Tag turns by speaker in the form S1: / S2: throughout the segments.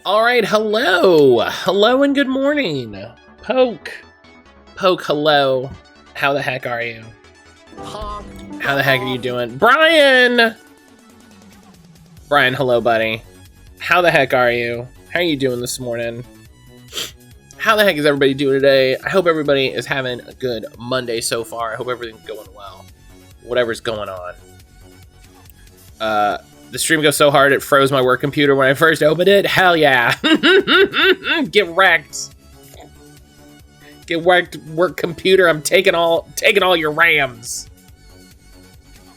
S1: All right, hello. Hello and good morning. Poke, hello. How the heck are you? How the heck are you doing? Brian, hello, buddy. How the heck are you? How are you doing this morning? How the heck is everybody doing today? I hope everybody is having a good Monday so far. I hope everything's going well. Whatever's going on. The stream goes so hard it froze my work computer when I first opened it. Hell yeah. Get wrecked. Get wrecked, work computer. I'm taking all your RAMs.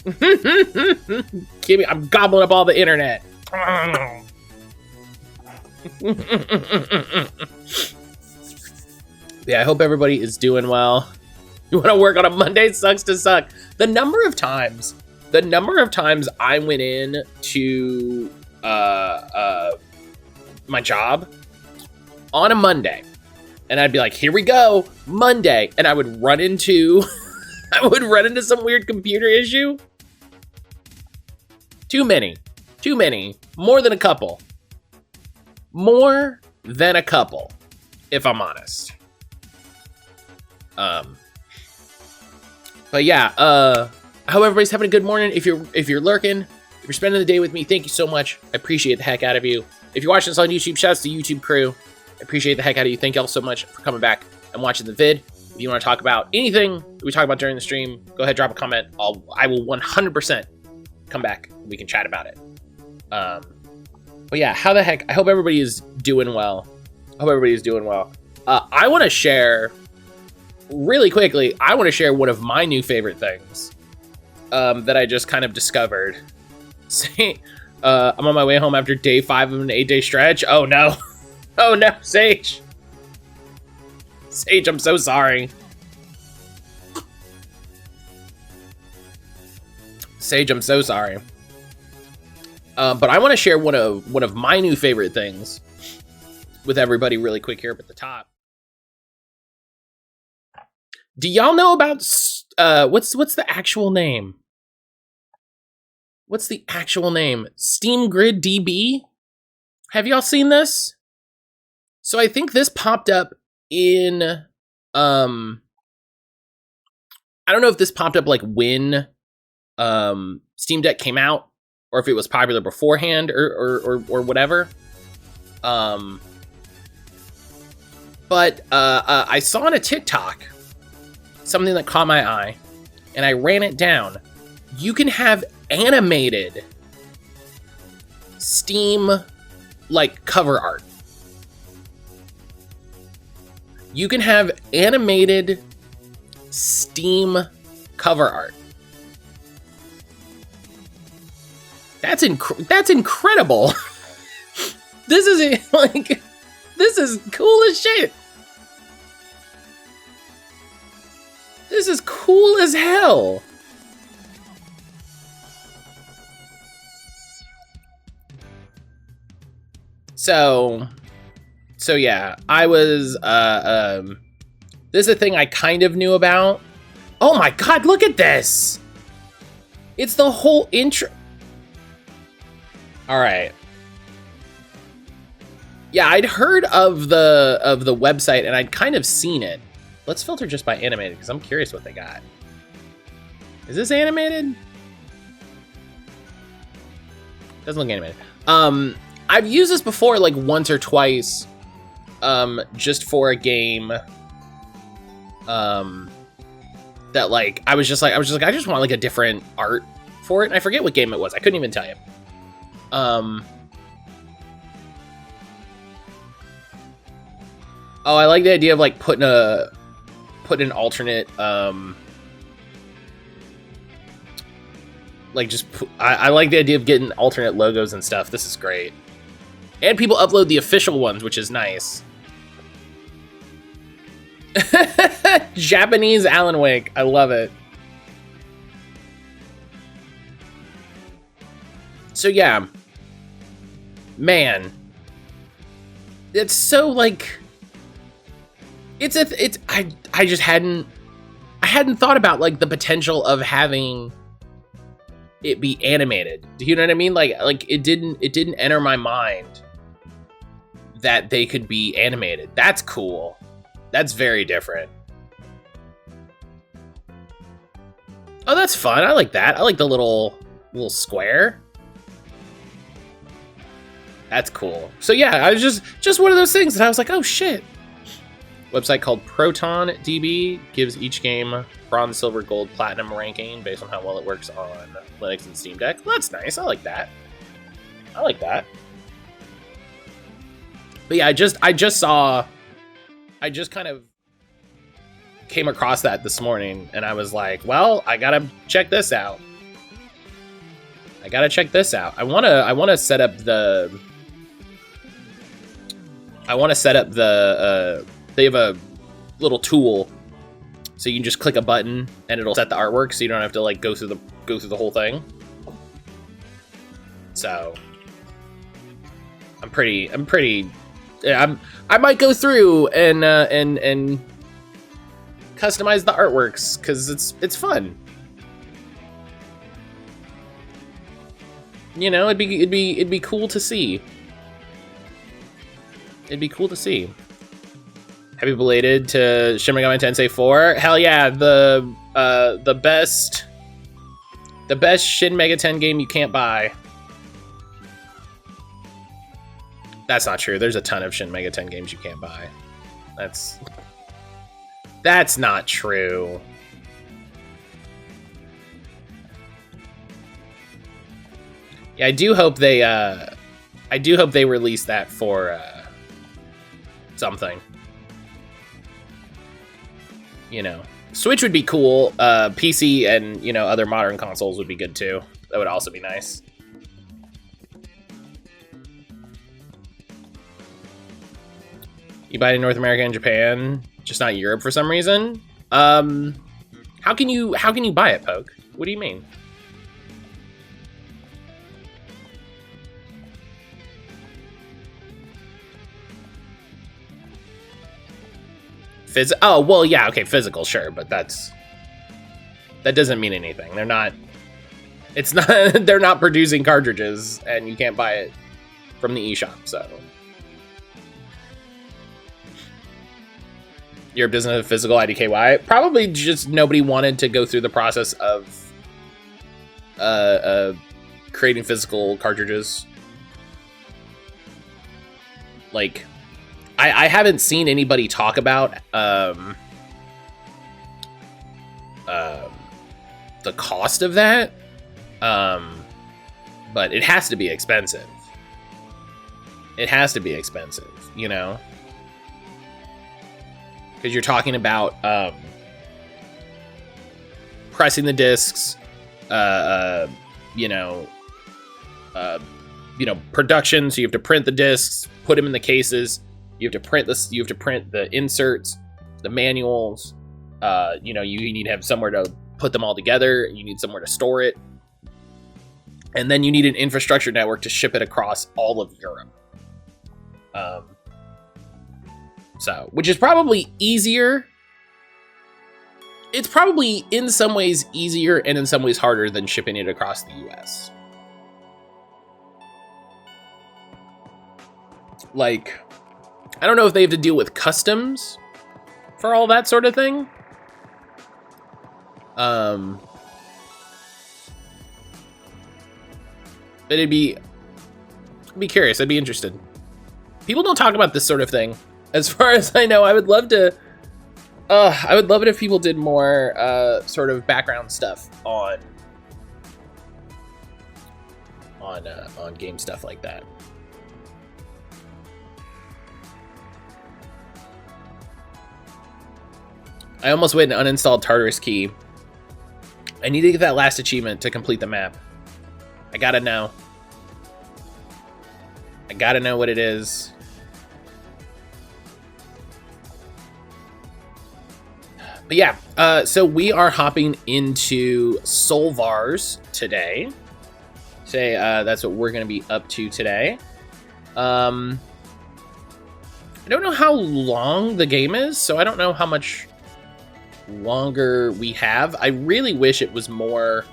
S1: I'm gobbling up all the internet. Yeah, I hope everybody is doing well. You want to work on a Monday? Sucks to suck. The number of times I went in to my job on a Monday, and I'd be like, "Here we go, Monday," and I would run into some weird computer issue. Too many, more than a couple, if I'm honest. But yeah, I hope everybody's having a good morning. If you're lurking, if you're spending the day with me, thank you so much. I appreciate the heck out of you. If you're watching this on YouTube, shouts to the YouTube crew. I appreciate the heck out of you. Thank y'all so much for coming back and watching the vid. If you want to talk about anything that we talk about during the stream, go ahead, drop a comment. I will 100% come back. We can chat about it. But yeah, how the heck? I hope everybody is doing well. I want to share really quickly. I want to share one of my new favorite things that I just kind of discovered. I'm on my way home after day 5 of an 8-day stretch. Oh no. Oh no, Sage, I'm so sorry. Sage, I'm so sorry. But I want to share one of my new favorite things with everybody really quick here up at the top. Do y'all know about what's the actual name? What's the actual name? Steam Grid DB? Have y'all seen this? So I think this popped up in I don't know if this popped up like when Steam Deck came out, or if it was popular beforehand or whatever. But I saw on a TikTok something that caught my eye, and I ran it down. You can have animated Steam like cover art. You can have animated Steam cover art. That's incredible. This is cool as shit. This is cool as hell. So yeah, I was this is a thing I kind of knew about. Oh my god, look at this. It's the whole intro. All right. Yeah, I'd heard of the website and I'd kind of seen it. Let's filter just by animated because I'm curious what they got. Is this animated? Doesn't look animated. I've used this before like once or twice, just for a game, that like, I was just like, I just want like a different art for it. And I forget what game it was. I couldn't even tell you. Oh, I like the idea of like putting an alternate, like just, I like the idea of getting alternate logos and stuff. This is great. And people upload the official ones, which is nice. Japanese Alan Wake. I love it. So yeah. Man. It's so like... I just hadn't thought about like the potential of having it be animated. Do you know what I mean? Like it didn't enter my mind that they could be animated. That's cool. That's very different. Oh, that's fun. I like that. I like the little square. That's cool. So yeah, I was just one of those things that I was like, oh shit. Website called Proton DB gives each game bronze, silver, gold, platinum ranking based on how well it works on Linux and Steam Deck. Well, that's nice. I like that. I like that. But yeah, I just kind of came across that this morning, and I was like, well, I gotta check this out. I wanna set up the. They have a little tool, so you can just click a button and it'll set the artwork, so you don't have to like go through the whole thing. So I might go through and customize the artworks because it's fun. You know, it'd be cool to see. It'd be cool to see. Happy belated to Shin Megami Tensei 4. Hell yeah, the best Shin Mega 10 game you can't buy. That's not true. There's a ton of Shin Mega 10 games you can't buy. That's not true. Yeah, I do hope they release that for something. You know, Switch would be cool. PC and, you know, other modern consoles would be good too. That would also be nice. You buy it in North America and Japan, just not Europe for some reason. How can you buy it, Poke? What do you mean? Oh, well, yeah, okay, physical, sure, but that doesn't mean anything. They're not producing cartridges, and you can't buy it from the eShop, so. Europe doesn't have physical IDKY. Probably just nobody wanted to go through the process of creating physical cartridges. Like, I haven't seen anybody talk about the cost of that, but it has to be expensive. It has to be expensive, you know? Because you're talking about pressing the discs, production. So you have to print the discs, put them in the cases. You have to print this. You have to print the inserts, the manuals. You need to have somewhere to put them all together. You need somewhere to store it, and then you need an infrastructure network to ship it across all of Europe. Which is probably easier. It's probably in some ways easier and in some ways harder than shipping it across the US. Like, I don't know if they have to deal with customs for all that sort of thing. But I'd be curious. I'd be interested. People don't talk about this sort of thing. As far as I know, I would love to. I would love it if people did more sort of background stuff on game stuff like that. I almost went and uninstalled Tartarus Key. I need to get that last achievement to complete the map. I gotta know. I gotta know what it is. But yeah, so we are hopping into SOULVARS today. Say that's what we're gonna be up to today. I don't know how long the game is, so I don't know how much longer we have. I really wish it was more,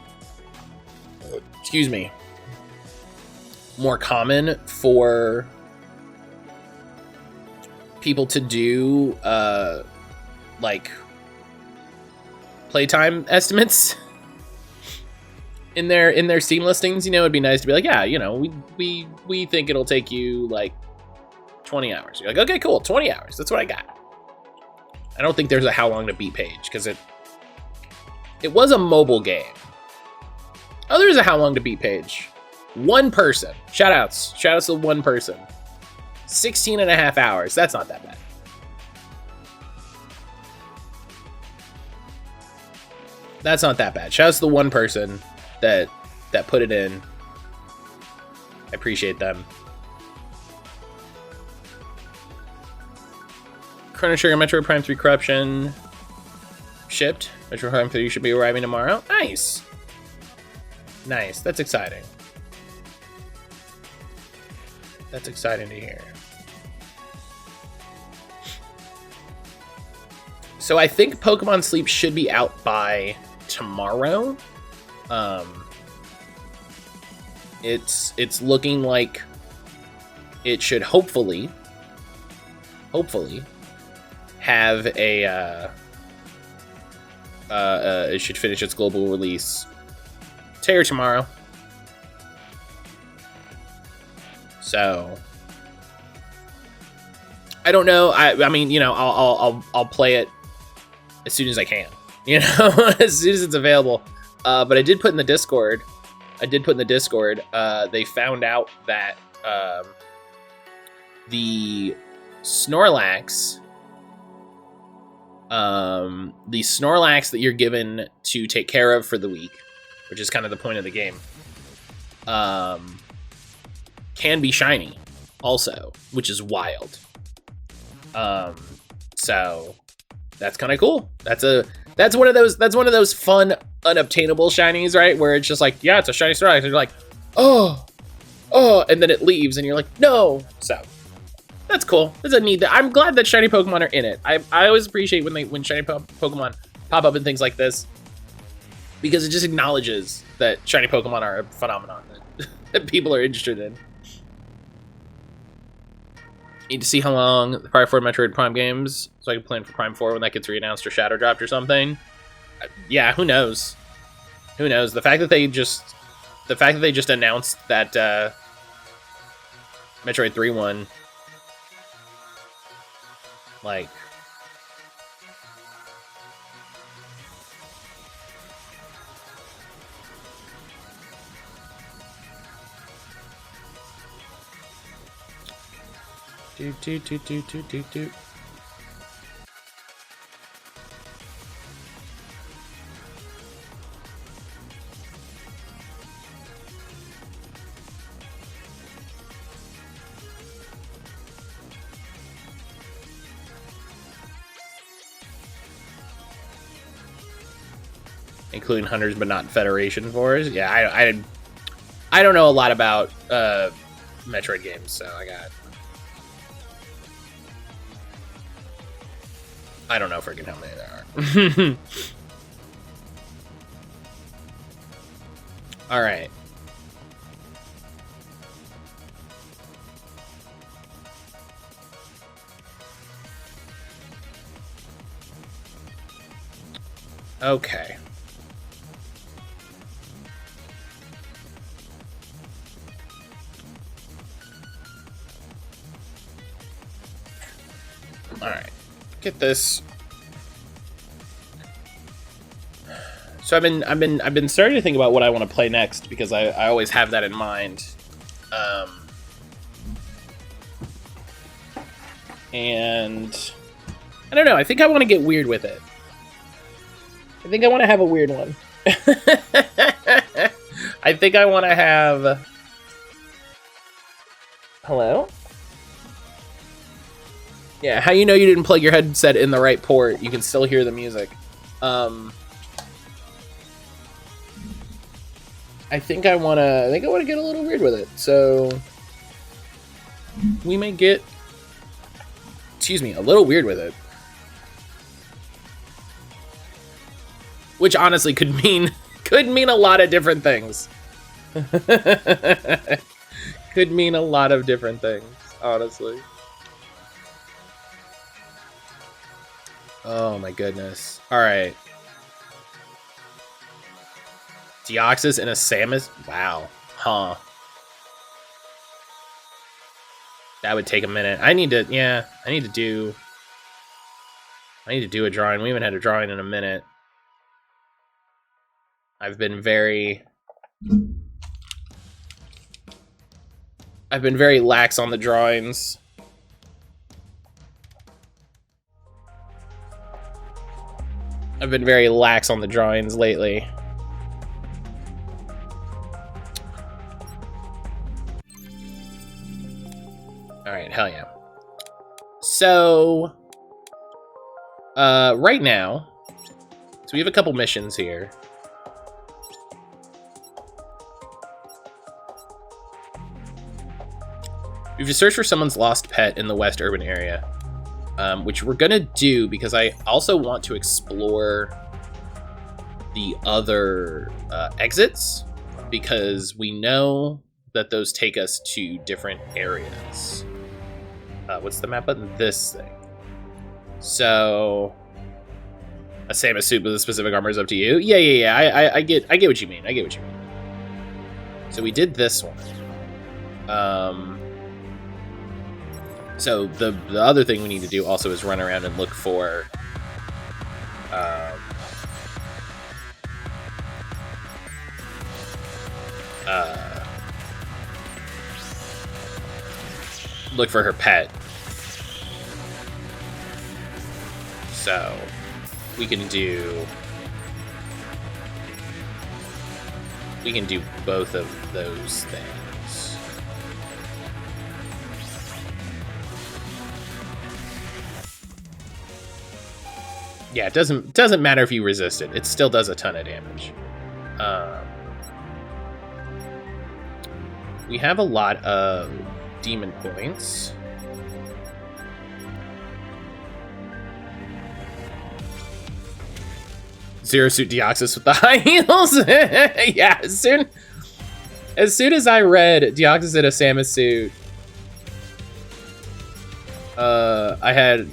S1: more common for people to do like playtime estimates in their Steam listings. You know, it'd be nice to be like, yeah, you know, we think it'll take you like 20 hours. You're like, okay, cool, 20 hours. That's what I got. I don't think there's a how long to beat page because it was a mobile game. Oh, there's a how long to beat page. One person. Shoutouts to one person. 16 and a half hours. That's not that bad. That's not that bad. Shoutouts to the one person that put it in. I appreciate them. Chrono Trigger Metroid Prime 3 Corruption shipped. Metroid Prime 3 should be arriving tomorrow. Nice. Nice. That's exciting. That's exciting to hear. So I think Pokemon Sleep should be out by tomorrow. It's looking like it should hopefully have a it should finish its global release today or tomorrow. So I don't know. I mean, you know, I'll play it as soon as I can. You know, as soon as it's available. But I did put in the Discord. They found out that the Snorlax that you're given to take care of for the week, which is kind of the point of the game, can be shiny also, which is wild. So that's kind of cool. That's one of those fun unobtainable shinies, right? Where it's just like, yeah, it's a shiny Snorlax, and you're like, oh, and then it leaves, and you're like, no. So that's cool. That's a neat. I'm glad that shiny Pokemon are in it. I always appreciate when shiny Pokemon pop up in things like this, because it just acknowledges that shiny Pokemon are a phenomenon that people are interested in. Need to see how long the prior 4 Metroid Prime games, so I can plan for Prime 4 when that gets re-announced or shadow dropped or something. Yeah, who knows? Who knows? The fact that they just announced that Metroid 3 one, like, do. Including hunters, but not Federation fours. Yeah, I don't know a lot about Metroid games, so I don't know freaking how many there are. All right. Okay. All right. Get this. So I've been starting to think about what I want to play next, because I always have that in mind. And I don't know, I think I want to get weird with it. I think I want to have a weird one. I think I want to have... Hello? Yeah, how you know you didn't plug your headset in the right port? You can still hear the music. I think I want to get a little weird with it. So we may get, a little weird with it. Which honestly could mean a lot of different things. Could mean a lot of different things, honestly. Oh my goodness. Alright. Deoxys and a Samus? Wow. Huh. That would take a minute. I need to do a drawing. We haven't had a drawing in a minute. I've been very lax on the drawings. I've been very lax on the drawings lately. Alright, hell yeah. So, right now, so we have a couple missions here. We have to search for someone's lost pet in the West Urban area, which we're gonna do because I also want to explore the other exits, because we know that those take us to different areas. What's the map button? This thing. So, a Samus suit with a specific armor is up to you. Yeah. I get what you mean. So we did this one. So the other thing we need to do also is run around and look for her pet. So we can do both of those things. Yeah, it doesn't matter if you resist it. It still does a ton of damage. We have a lot of demon points. Zero Suit Deoxys with the high heels. Yeah, as soon as I read Deoxys in a Samus suit, I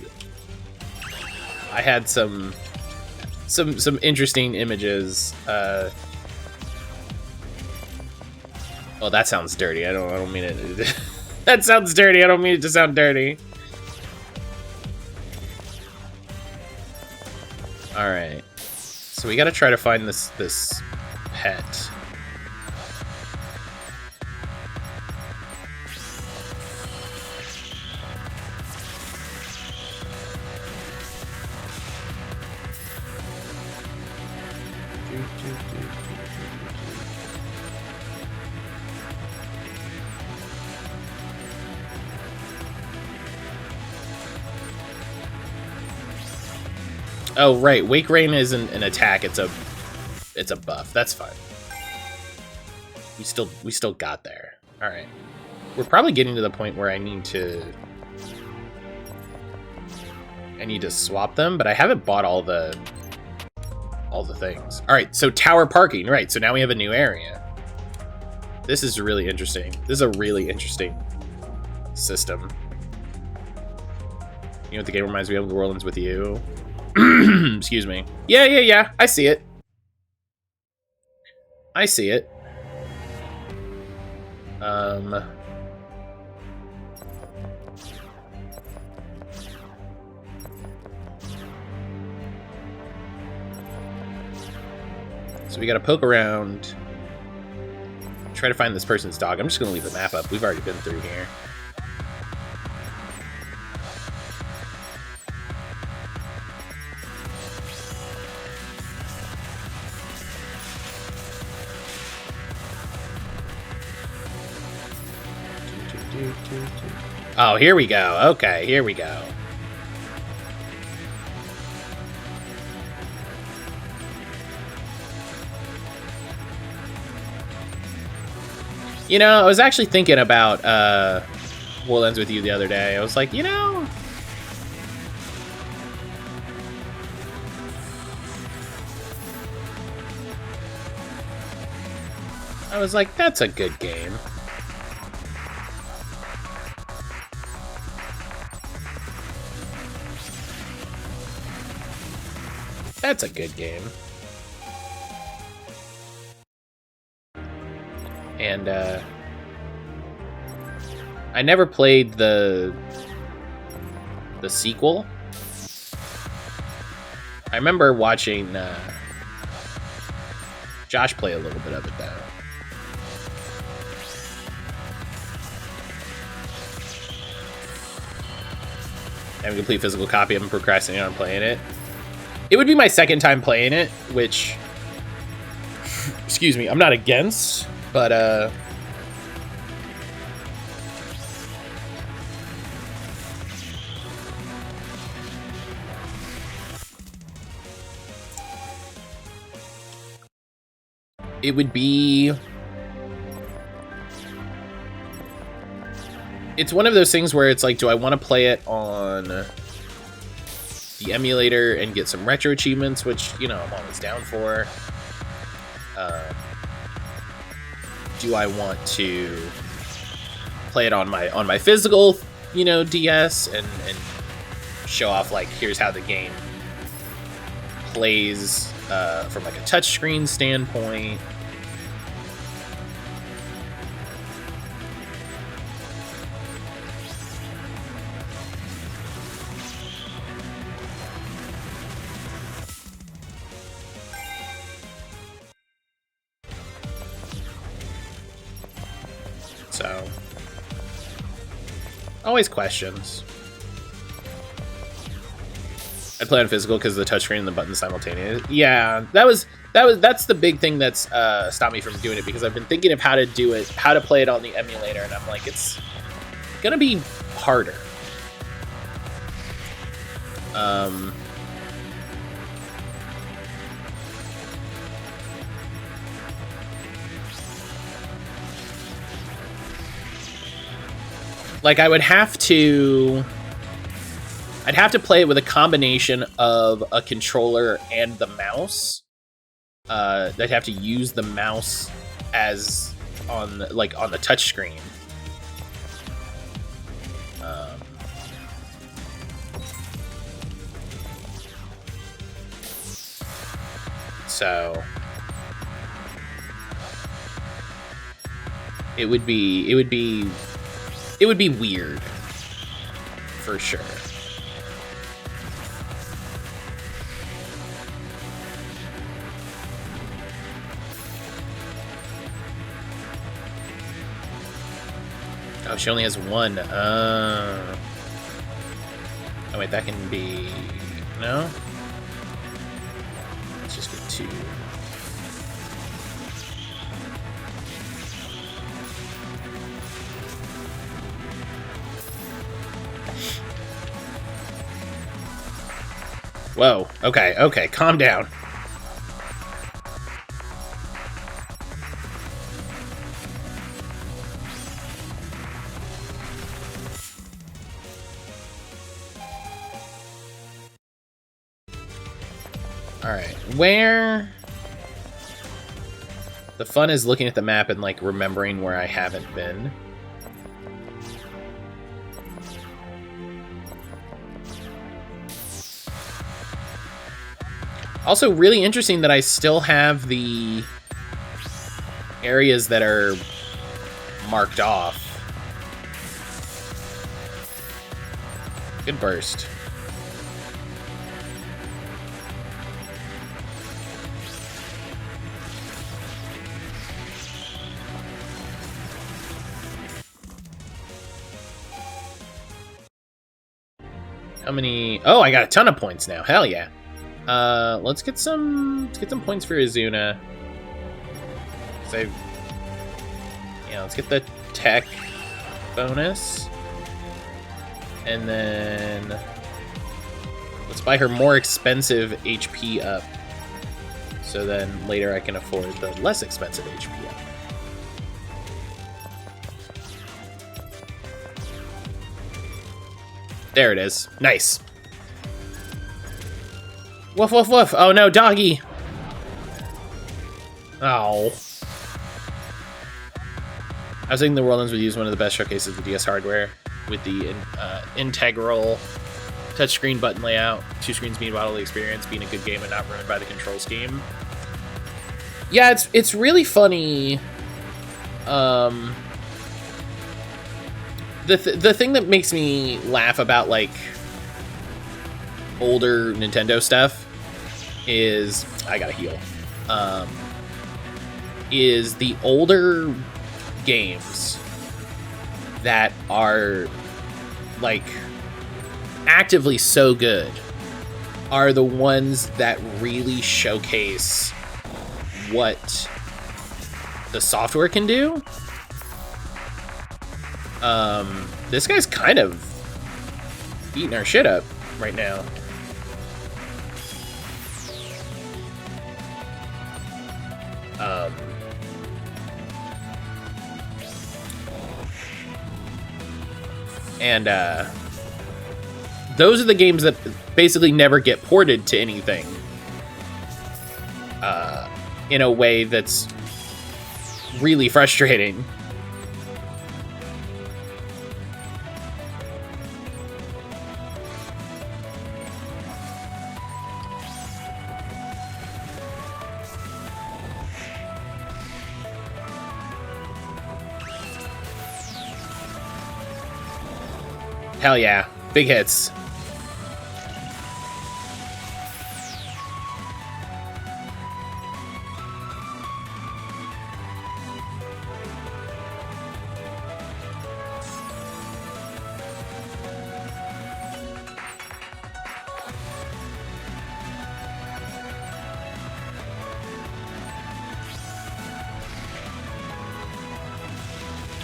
S1: had some interesting images. Oh, that sounds dirty. I don't mean it. That sounds dirty. I don't mean it to sound dirty. All right. So we got to try to find this pet. Oh, right. Wake Rain isn't an attack, it's a buff. That's fine. We still got there. Alright. We're probably getting to the point where I need to swap them, but I haven't bought all the things. Alright, so tower parking, right, so now we have a new area. This is really interesting. This is a really interesting system. You know what the game reminds me of? The World Ends With You. Excuse me. Yeah. I see it. So we gotta poke around, try to find this person's dog. I'm just gonna leave the map up. We've already been through here. Oh, here we go. Okay, here we go. You know, I was actually thinking about World Ends With You the other day. I was like, you know, that's a good game. That's a good game. And I never played the sequel. I remember watching Josh play a little bit of it though. I have a complete physical copy. I'm procrastinating on playing it. It would be my second time playing it, which, excuse me, I'm not against, but it would be... It's one of those things where it's like, do I want to play it on the emulator and get some retro achievements, which, you know, I'm always down for? Do I want to play it on my physical, you know, DS and show off, like, here's how the game plays from like a touchscreen standpoint? So, always questions. I play on physical because of the touchscreen and the buttons simultaneous. Yeah, that's the big thing that's stopped me from doing it, because I've been thinking of how to do it, how to play it on the emulator, and I'm like, it's gonna be harder. Like, I'd have to play it with a combination of a controller and the mouse. I'd have to use the mouse as on the touch screen. So it would be weird, for sure. Oh, she only has one. Oh wait, that can be... No? Let's just get two. Whoa. Okay, calm down. Alright, where... The fun is looking at the map and, like, remembering where I haven't been. Also, really interesting that I still have the areas that are marked off. Good burst. How many? Oh, I got a ton of points now. Hell yeah. Let's get some points for Izuna. Let's get the tech bonus. And then let's buy her more expensive HP up. So then later I can afford the less expensive HP up. There it is. Nice. Woof, woof, woof. Oh no, doggy. Oh. I was thinking the Worldlands would use one of the best showcases of DS hardware with the integral Touchscreen button layout. 2 screens being bodily experience, being a good game and not ruined by the control scheme. Yeah, it's really funny. The thing that makes me laugh about like older Nintendo stuff is I gotta heal. Is the older games that are like actively so good are the ones that really showcase what the software can do. This guy's kind of eating our shit up right now. And those are the games that basically never get ported to anything in a way that's really frustrating. Hell yeah, big hits.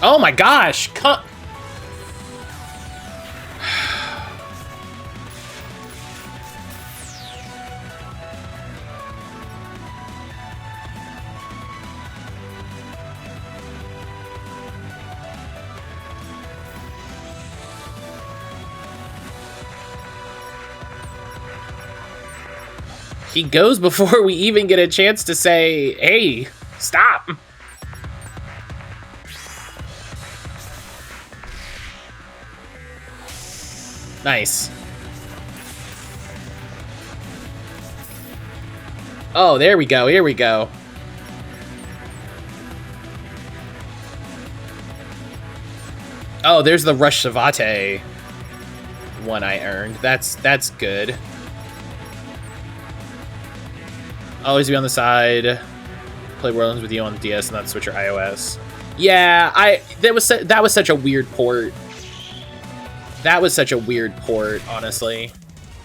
S1: Oh my gosh, come. He goes before we even get a chance to say, hey, stop. Nice. Oh, there we go. Here we go. Oh, there's the Rush Savate one I earned. That's good. Always be on the side. Play Worldlands with you on the DS and not Switch or iOS. Yeah, that was such a weird port. That was such a weird port, honestly.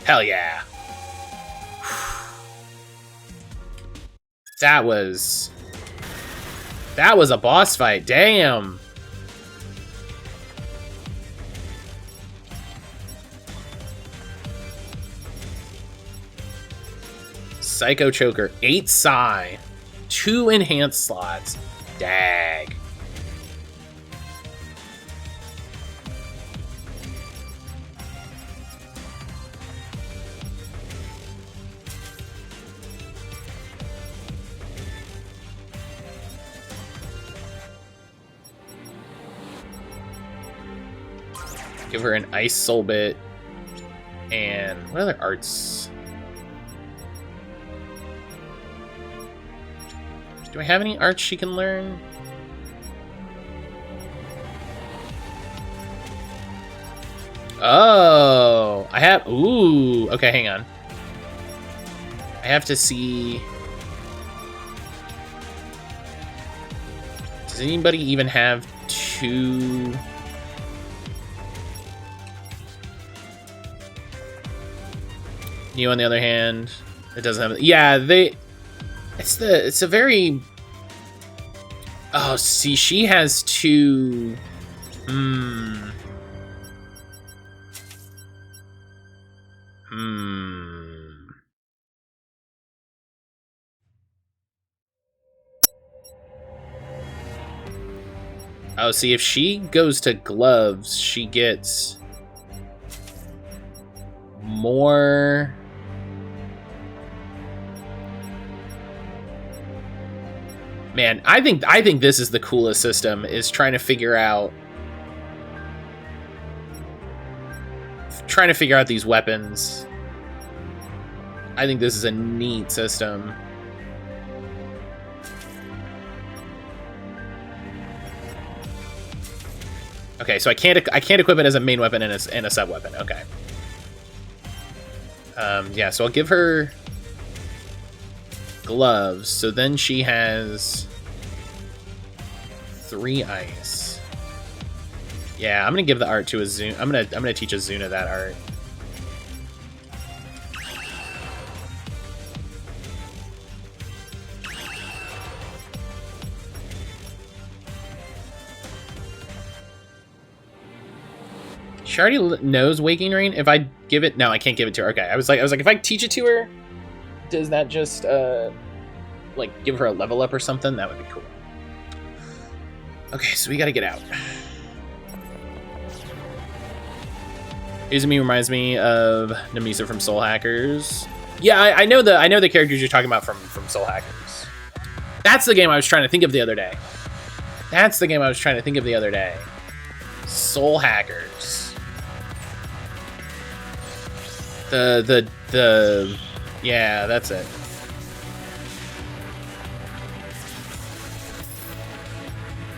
S1: Hell yeah. That was a boss fight. Damn. Psycho Choker, 8 Psi, 2 enhanced slots. Dag. Give her an Ice Soul Bit. And what other arts? Do I have any arts she can learn? Oh, I have. Ooh, okay, hang on. I have to see. Does anybody even have 2? You, on the other hand, it doesn't have. Yeah, it's a very. Oh, see, she has 2. Oh, see, if she goes to gloves, she gets more. Man, I think this is the coolest system, is trying to figure out trying to figure out these weapons. I think this is a neat system. Okay, so I can't equip it as a main weapon and a sub weapon. Okay. Yeah, so I'll give her gloves. So then she has 3 ice. Yeah, I'm gonna give the art to Azuna. I'm gonna teach Azuna that art. She already knows Waking Rain. If I give it, no, I can't give it to her. Okay, I was like, if I teach it to her, does that just like give her a level up or something? That would be cool. Okay, so we gotta get out. Izumi reminds me of Namisa from Soul Hackers. Yeah, I know the characters you're talking about from Soul Hackers. That's the game I was trying to think of the other day. Soul Hackers. Yeah, that's it.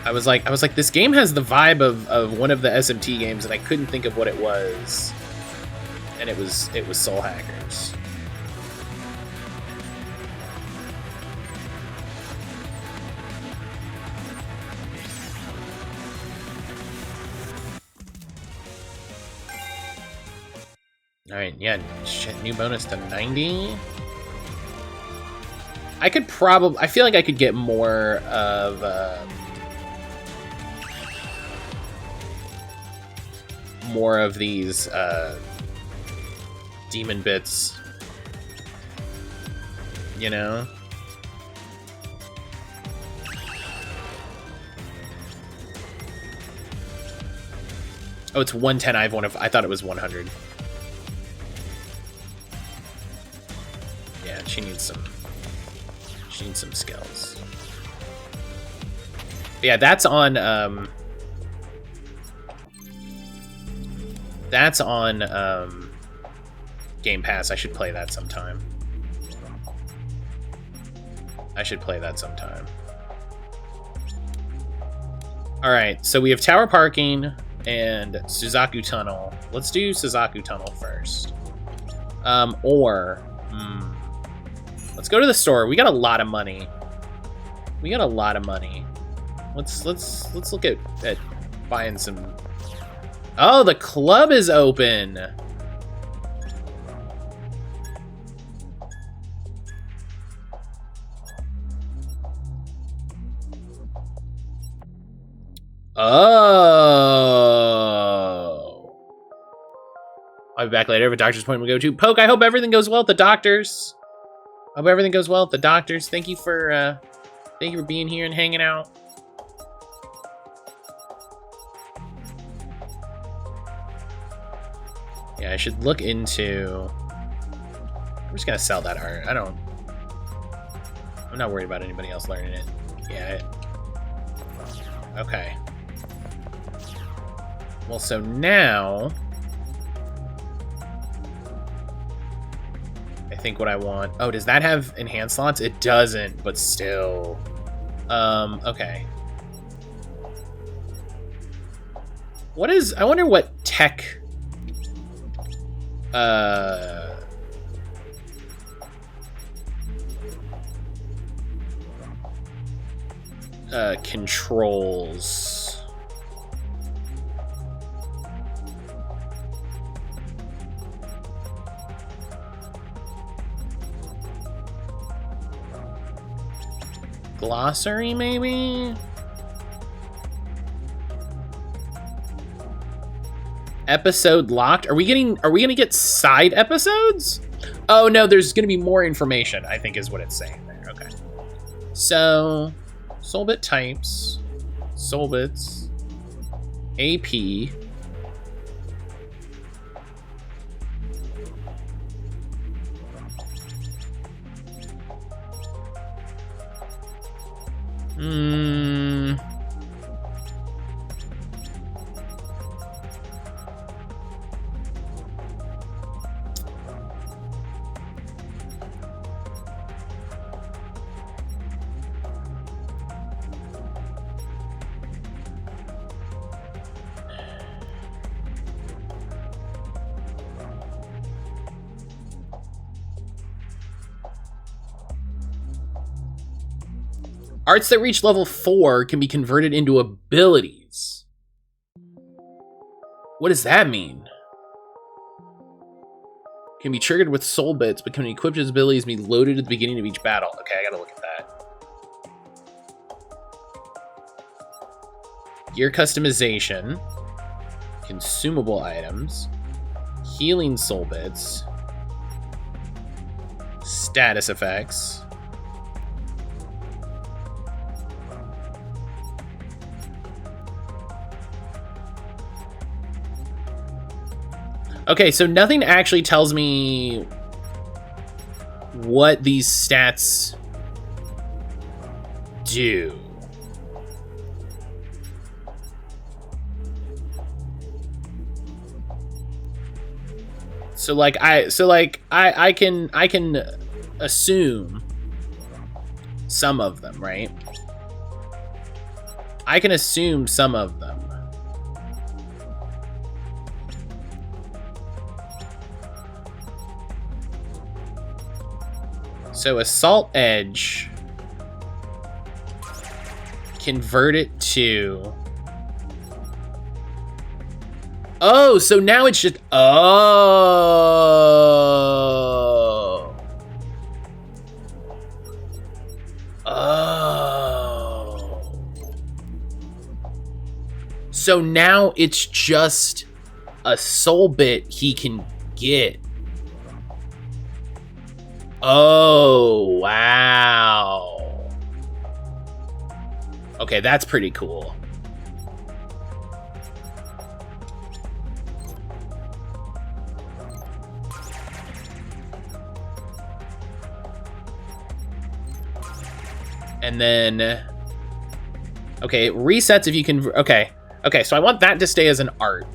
S1: I was like, this game has the vibe of one of the SMT games, and I couldn't think of what it was. And it was Soul Hackers. Alright, yeah, shit, new bonus to 90. I feel like I could get more of, these, demon bits. You know? Oh, it's 110. I thought it was 100. Yeah, she needs some skills. But yeah, that's on Game Pass. I should play that sometime. All right, so we have Tower Parking and Suzaku Tunnel. Let's do Suzaku Tunnel first. Let's go to the store. We got a lot of money. Let's look at buying some. Oh, the club is open. Oh. I'll be back later. I have a doctor's appointment to go to. Poke, I hope everything goes well at the doctor's. Thank you for being here and hanging out. Yeah, I should look into. I'm just gonna sell that art. I'm not worried about anybody else learning it. Yeah. Okay. Well, so now I think what I want. Oh, does that have enhanced slots? It doesn't, but still. Okay. I wonder what tech controls. Glossary, maybe? Episode locked? Are we gonna get side episodes? Oh no, there's gonna be more information, I think is what it's saying there. Okay. So Soulbit types, Soulbits, AP. Arts that reach level 4 can be converted into abilities. What does that mean? Can be triggered with soul bits, but can be equipped as abilities and be loaded at the beginning of each battle. Okay, I gotta look at that. Gear customization. Consumable items. Healing soul bits. Status effects. Okay, so nothing actually tells me what these stats do. So I can assume some of them, right? I can assume some of them. So Assault Edge, convert it to... Oh, so now it's just... Oh. Oh. So now it's just a soul bit he can get. Oh, wow. Okay, that's pretty cool. And then, okay, it resets if you can, okay, so I want that to stay as an art.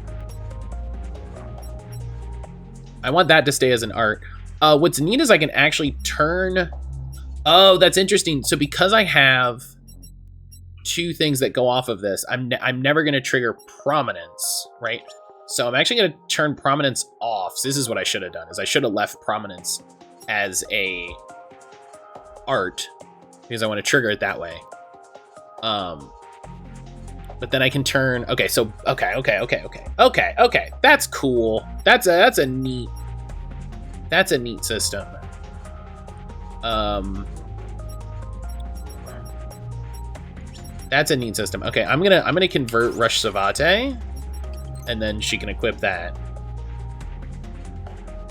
S1: What's neat is I can actually turn, oh, that's interesting. So because I have two things that go off of this, I'm never gonna trigger prominence, right? So I'm actually gonna turn prominence off. So this is what I should have done, is I should have left prominence as a art, because I want to trigger it that way. But then I can turn, okay, so, okay. That's cool. That's a neat system. That's a neat system. Okay, I'm gonna convert Rush Savate, and then she can equip that.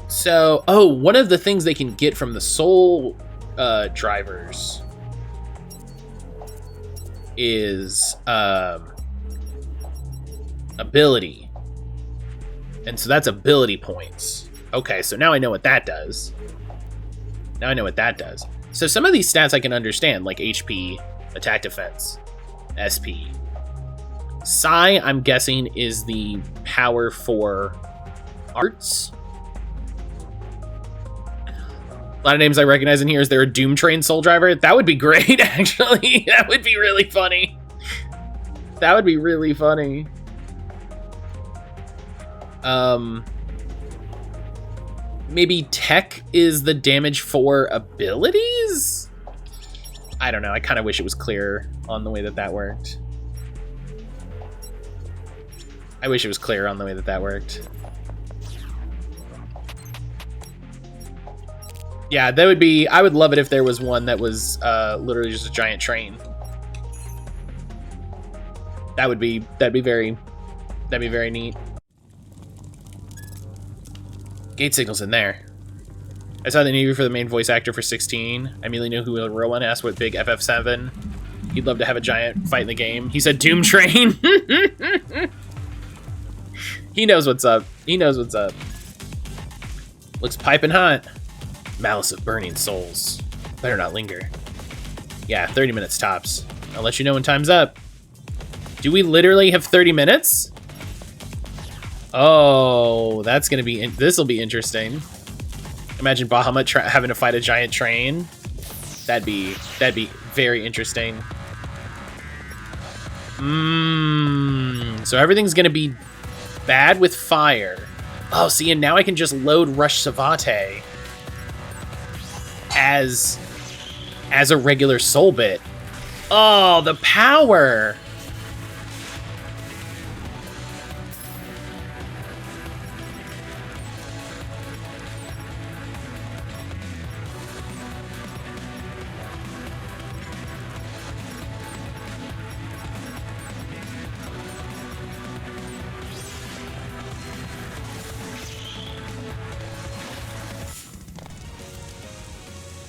S1: So, oh, one of the things they can get from the soul drivers is ability, and so that's ability points. Okay, so now I know what that does. So some of these stats I can understand, like HP, attack defense, SP. Psi, I'm guessing, is the power for arts. A lot of names I recognize in here. Is there a Doom Train Soul Driver? That would be great, actually. That would be really funny. Maybe Tech is the damage for abilities? I don't know. I kind of wish it was clear on the way that worked. Yeah, that would be... I would love it if there was one that was literally just a giant train. That'd be very neat. Gate signal's in there. I saw the interview for the main voice actor for 16. I immediately knew who the real one. Asked what big FF7. He'd love to have a giant fight in the game. He said Doom Train. He knows what's up. Looks piping hot. Malice of Burning Souls. Better not linger. Yeah, 30 minutes tops. I'll let you know when time's up. Do we literally have 30 minutes? Oh, that's gonna be... This'll be interesting. Imagine Bahamut having to fight a giant train. That'd be very interesting. So everything's gonna be bad with fire. Oh, see, and now I can just load Rush Savate as a regular soul bit. Oh, the power!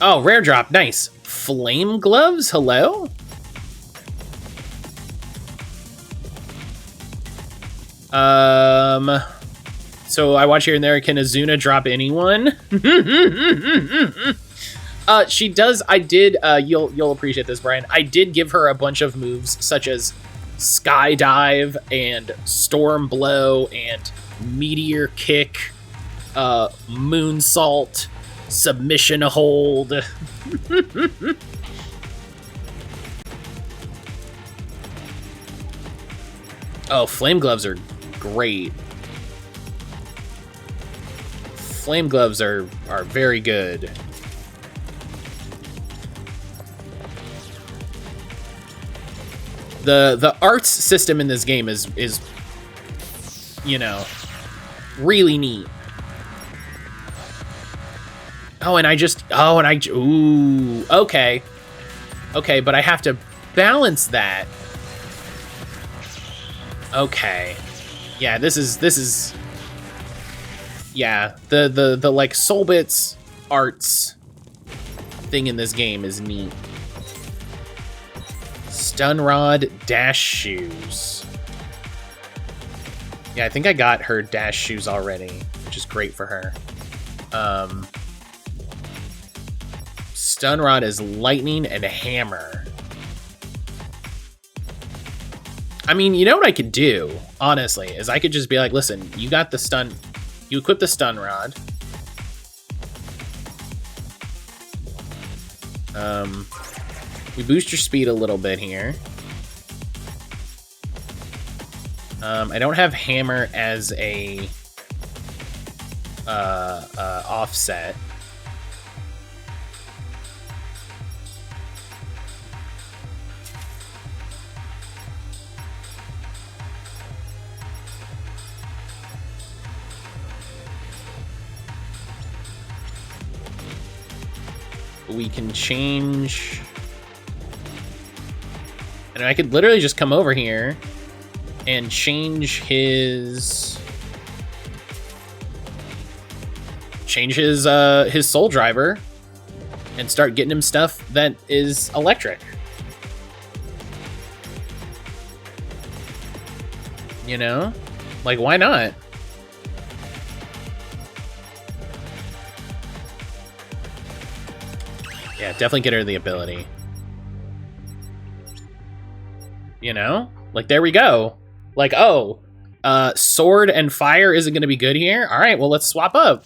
S1: Oh, rare drop, nice. Flame gloves, hello? So I watch here and there, can Azuna drop anyone? She does, I did, you'll appreciate this, Brian. I did give her a bunch of moves, such as Skydive, and Storm Blow, and Meteor Kick, Moonsault, Submission Hold. Oh, Flame Gloves are great. Flame Gloves are very good. The arts system in this game is you know, really neat. Oh, and ooh, okay. Okay, but I have to balance that. Okay. Yeah, this is yeah, the like Soulbits arts thing in this game is neat. Stun Rod, Dash Shoes. Yeah, I think I got her Dash Shoes already, which is great for her. Stun Rod is Lightning and Hammer. I mean, you know what I could do, honestly, is I could just be like, listen, you got the stun, you equip the Stun Rod. We boost your speed a little bit here. I don't have Hammer as a offset. We can change, and I could literally just come over here and change his soul driver and start getting him stuff that is electric. You know? Like, why not? Yeah, definitely get her the ability. You know? Like, there we go. Like, oh, sword and fire isn't going to be good here? All right, well, let's swap up.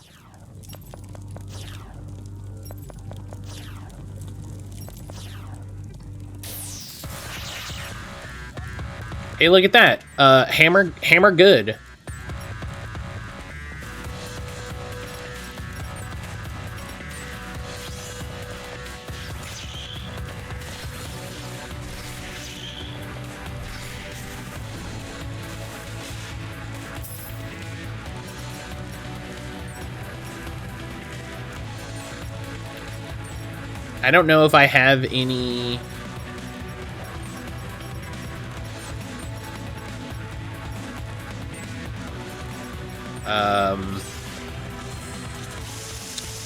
S1: Hey, look at that. Hammer good. I don't know if I have any...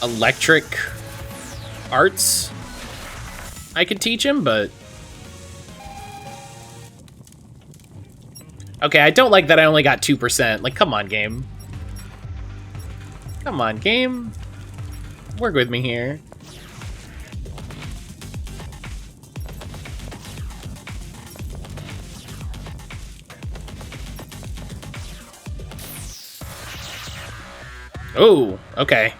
S1: electric arts I could teach him, but... Okay, I don't like that I only got 2%. Like, come on, game. Come on, game. Work with me here. Oh, okay.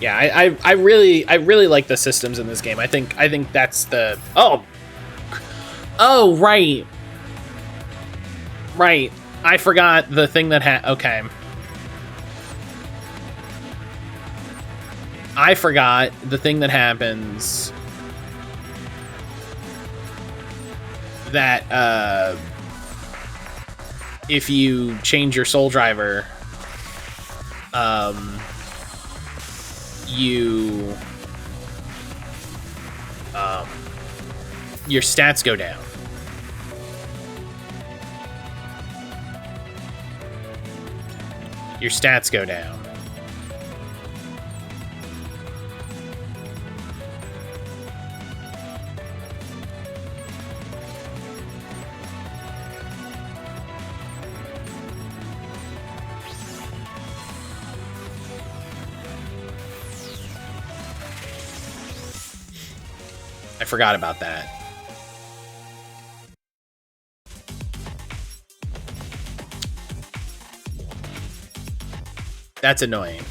S1: Yeah, I really like the systems in this game. I think that's the oh right. I forgot the thing that okay. I forgot the thing that happens that if you change your soul driver, your stats go down. Your stats go down. I forgot about that. That's annoying.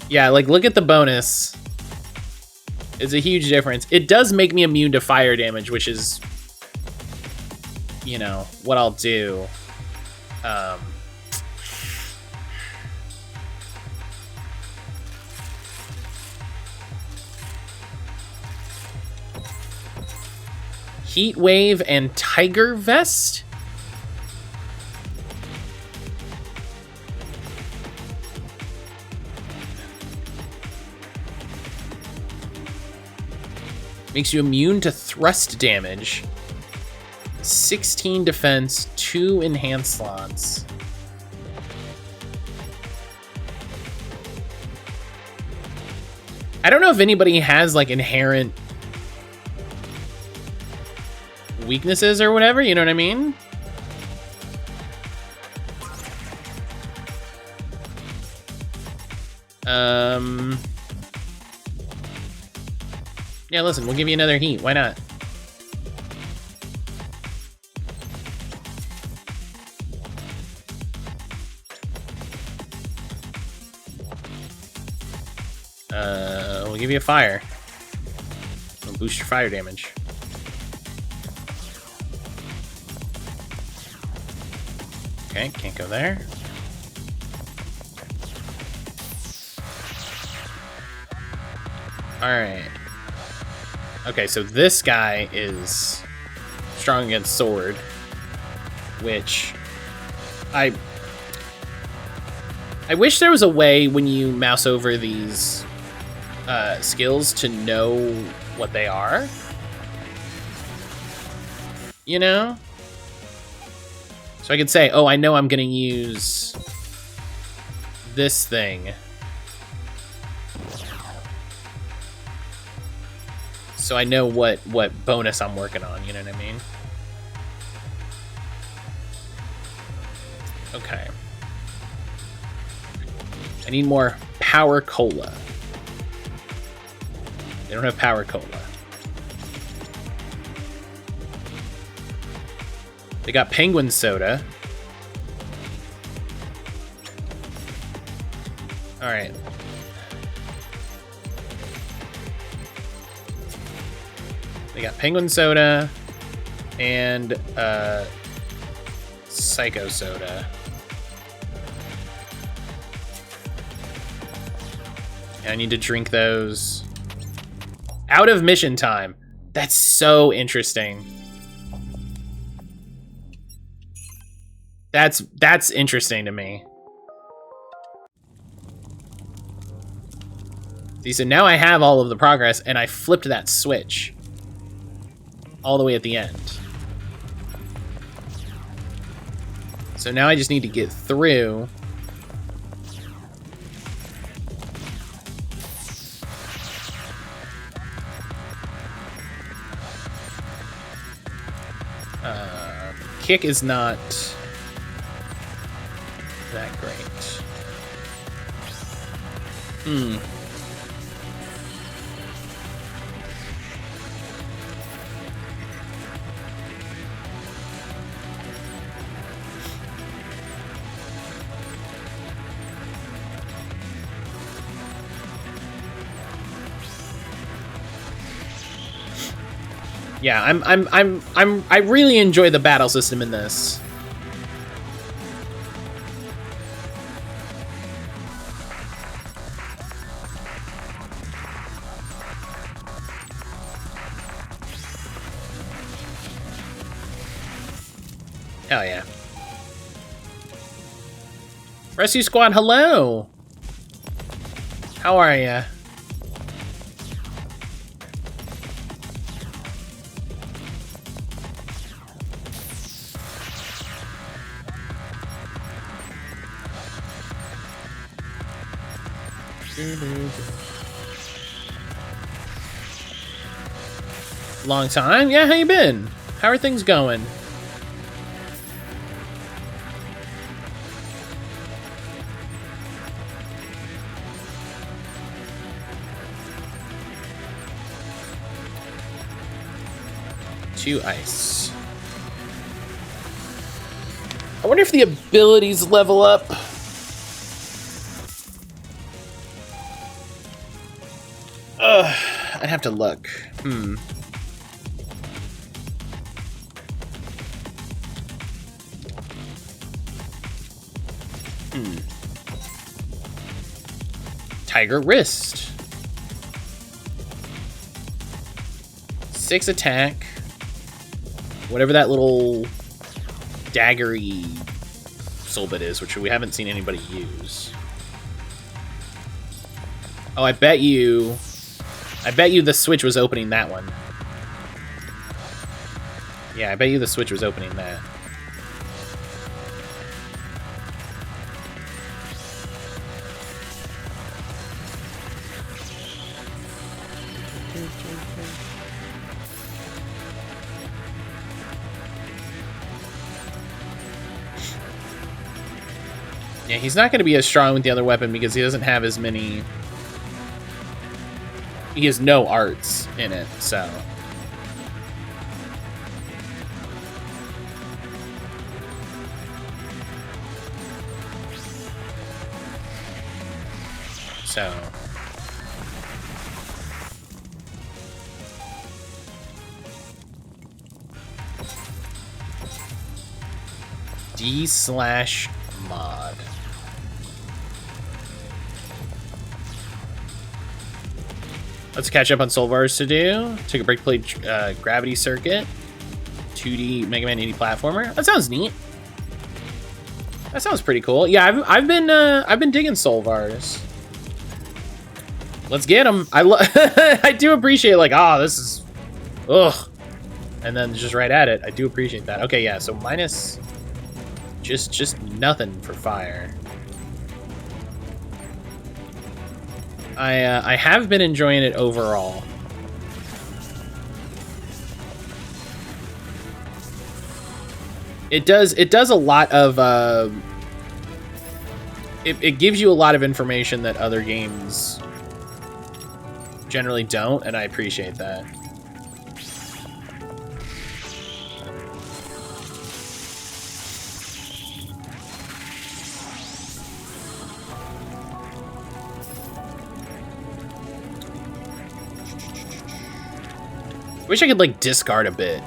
S1: Yeah, like, look at the bonus. It's a huge difference. It does make me immune to fire damage, which is, you know, what I'll do. Heat Wave and Tiger Vest? Makes you immune to thrust damage. 16 defense, 2 enhanced slots. I don't know if anybody has like inherent weaknesses or whatever, you know what I mean? Yeah, listen, we'll give you another heat. Why not? We'll give you a fire. We'll boost your fire damage. Okay, can't go there. Alright. Okay, so this guy is strong against sword, which I wish there was a way when you mouse over these skills to know what they are. You know? So I could say, oh, I know I'm gonna use this thing. So I know what bonus I'm working on, you know what I mean? Okay. I need more Power Cola. They don't have Power Cola. They got Penguin Soda. All right. They got Penguin Soda and Psycho Soda. And I need to drink those out of mission time. That's so interesting. That's interesting to me. See, so now I have all of the progress, and I flipped that switch all the way at the end. So now I just need to get through. Kick is not that great. Yeah, I really enjoy the battle system in this. Hell yeah. Rescue Squad, hello! How are ya? Long time? Yeah, how you been? How are things going? Two ice. I wonder if the abilities level up. I'd have to look. Tiger Wrist. 6 attack. Whatever that little daggery soul bit is, which we haven't seen anybody use. Oh, I bet you the switch was opening that one. Yeah, I bet you the switch was opening that. Yeah, he's not going to be as strong with the other weapon because he doesn't have as many... He has no arts in it, so... D/mod. Let's catch up on SOULVARS to do. Took a break to play Gravity Circuit. 2D Mega Man 80 platformer. That sounds neat. That sounds pretty cool. Yeah, I've been digging SOULVARS. Let's get them. I do appreciate like, this is, ugh, and then just right at it. I do appreciate that. Okay, yeah. So minus, just nothing for fire. I have been enjoying it overall. It does a lot of it gives you a lot of information that other games generally don't, and I appreciate that. Wish I could, like, discard a bit.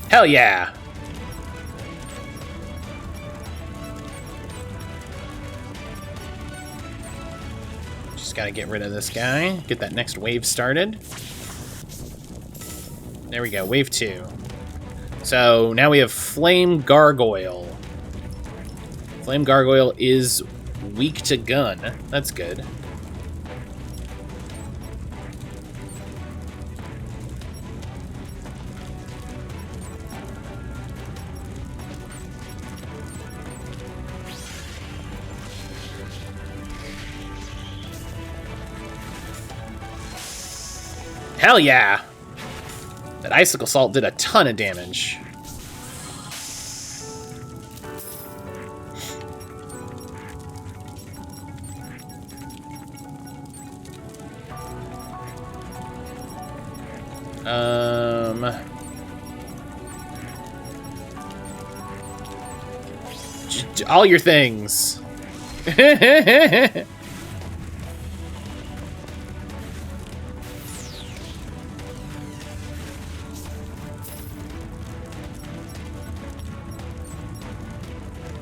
S1: Hell yeah! Gotta get rid of this guy. Get that next wave started. There we go, wave 2. So now we have Flame Gargoyle. Flame Gargoyle is weak to gun. That's good. Hell yeah! That Icicle Salt did a ton of damage. All your things.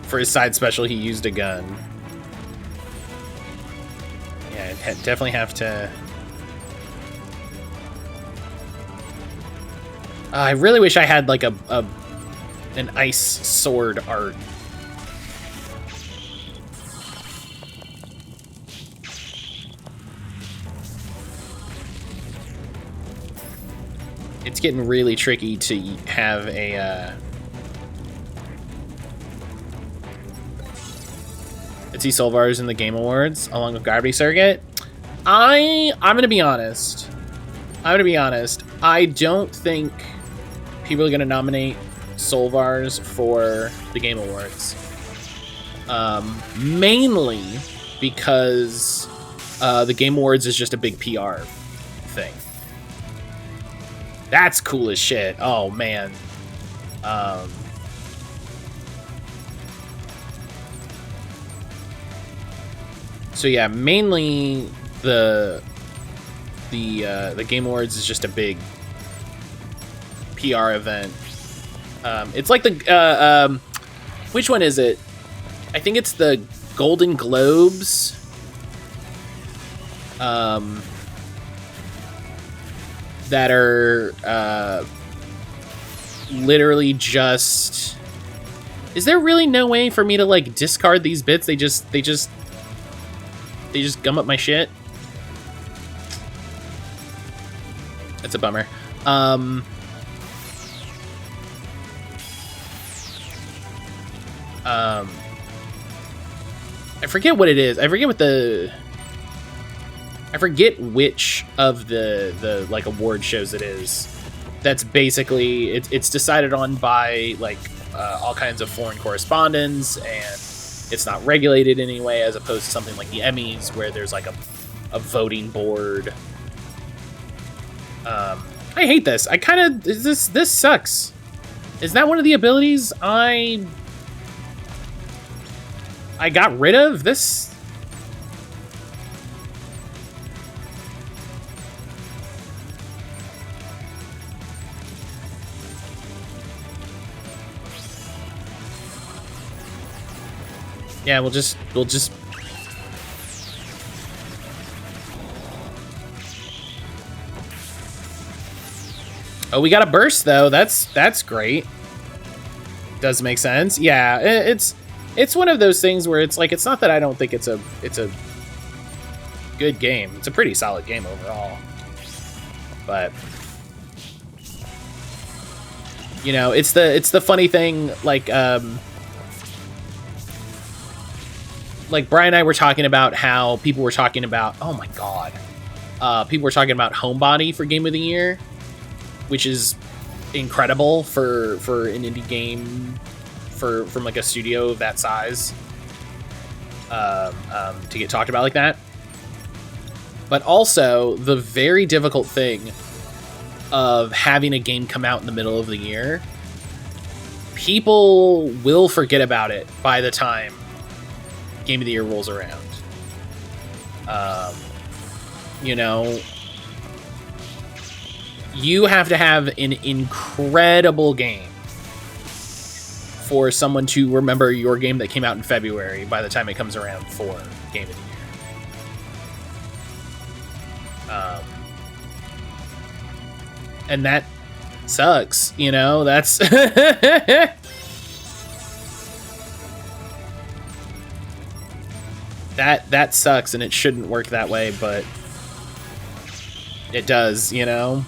S1: For his side special, he used a gun. Yeah, I'd definitely have to... I really wish I had like an ice sword art. It's getting really tricky to have a let's see, Soulvars in the Game Awards along with Gravity Circuit. I'm gonna be honest. I don't think people are gonna nominate Soulvars for the Game Awards. Mainly because the Game Awards is just a big PR thing. That's cool as shit. Oh man. So yeah, mainly the Game Awards is just a big PR event. It's like the which one is it? I think it's the Golden Globes. That are literally just... Is there really no way for me to like discard these bits? They just gum up my shit. That's a bummer. I forget what it is. I forget which of the like award shows it is. That's basically it's decided on by like all kinds of foreign correspondents, and it's not regulated anyway, as opposed to something like the Emmys where there's like a voting board. I hate this. I kind of this sucks. Is that one of the abilities I got rid of? This. Yeah, we'll just... Oh, we got a burst though. That's great. Does make sense. Yeah, it's one of those things where it's like, it's not that I don't think it's a good game. It's a pretty solid game overall. But you know, it's the funny thing, like Brian and I were talking about how people were talking about, oh my god, people were talking about Homebody for Game of the Year, which is incredible for an indie game from like a studio of that size to get talked about like that. But also the very difficult thing of having a game come out in the middle of the year. People will forget about it by the time Game of the Year rolls around. You know, you have to have an incredible game for someone to remember your game that came out in February by the time it comes around for Game of the Year. And that sucks, you know, that's... That sucks, and it shouldn't work that way, but it does, you know?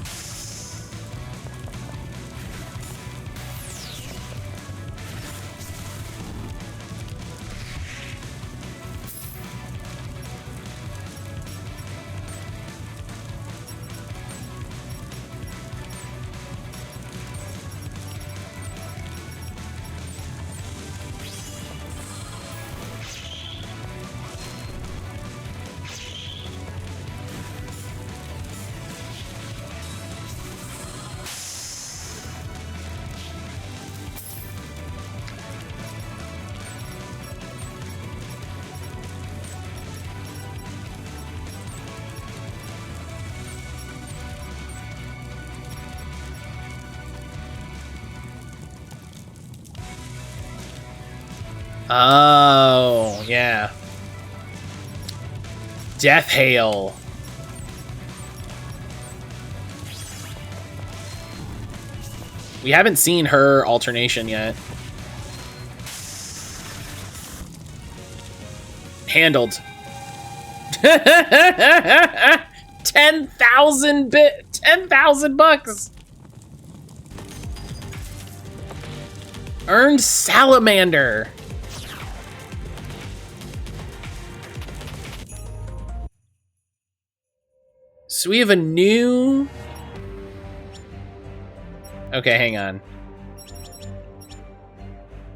S1: Oh, yeah. Death Hail. We haven't seen her alternation yet. Handled. 10,000 bucks. Earned Salamander. So we have a new... Okay, hang on.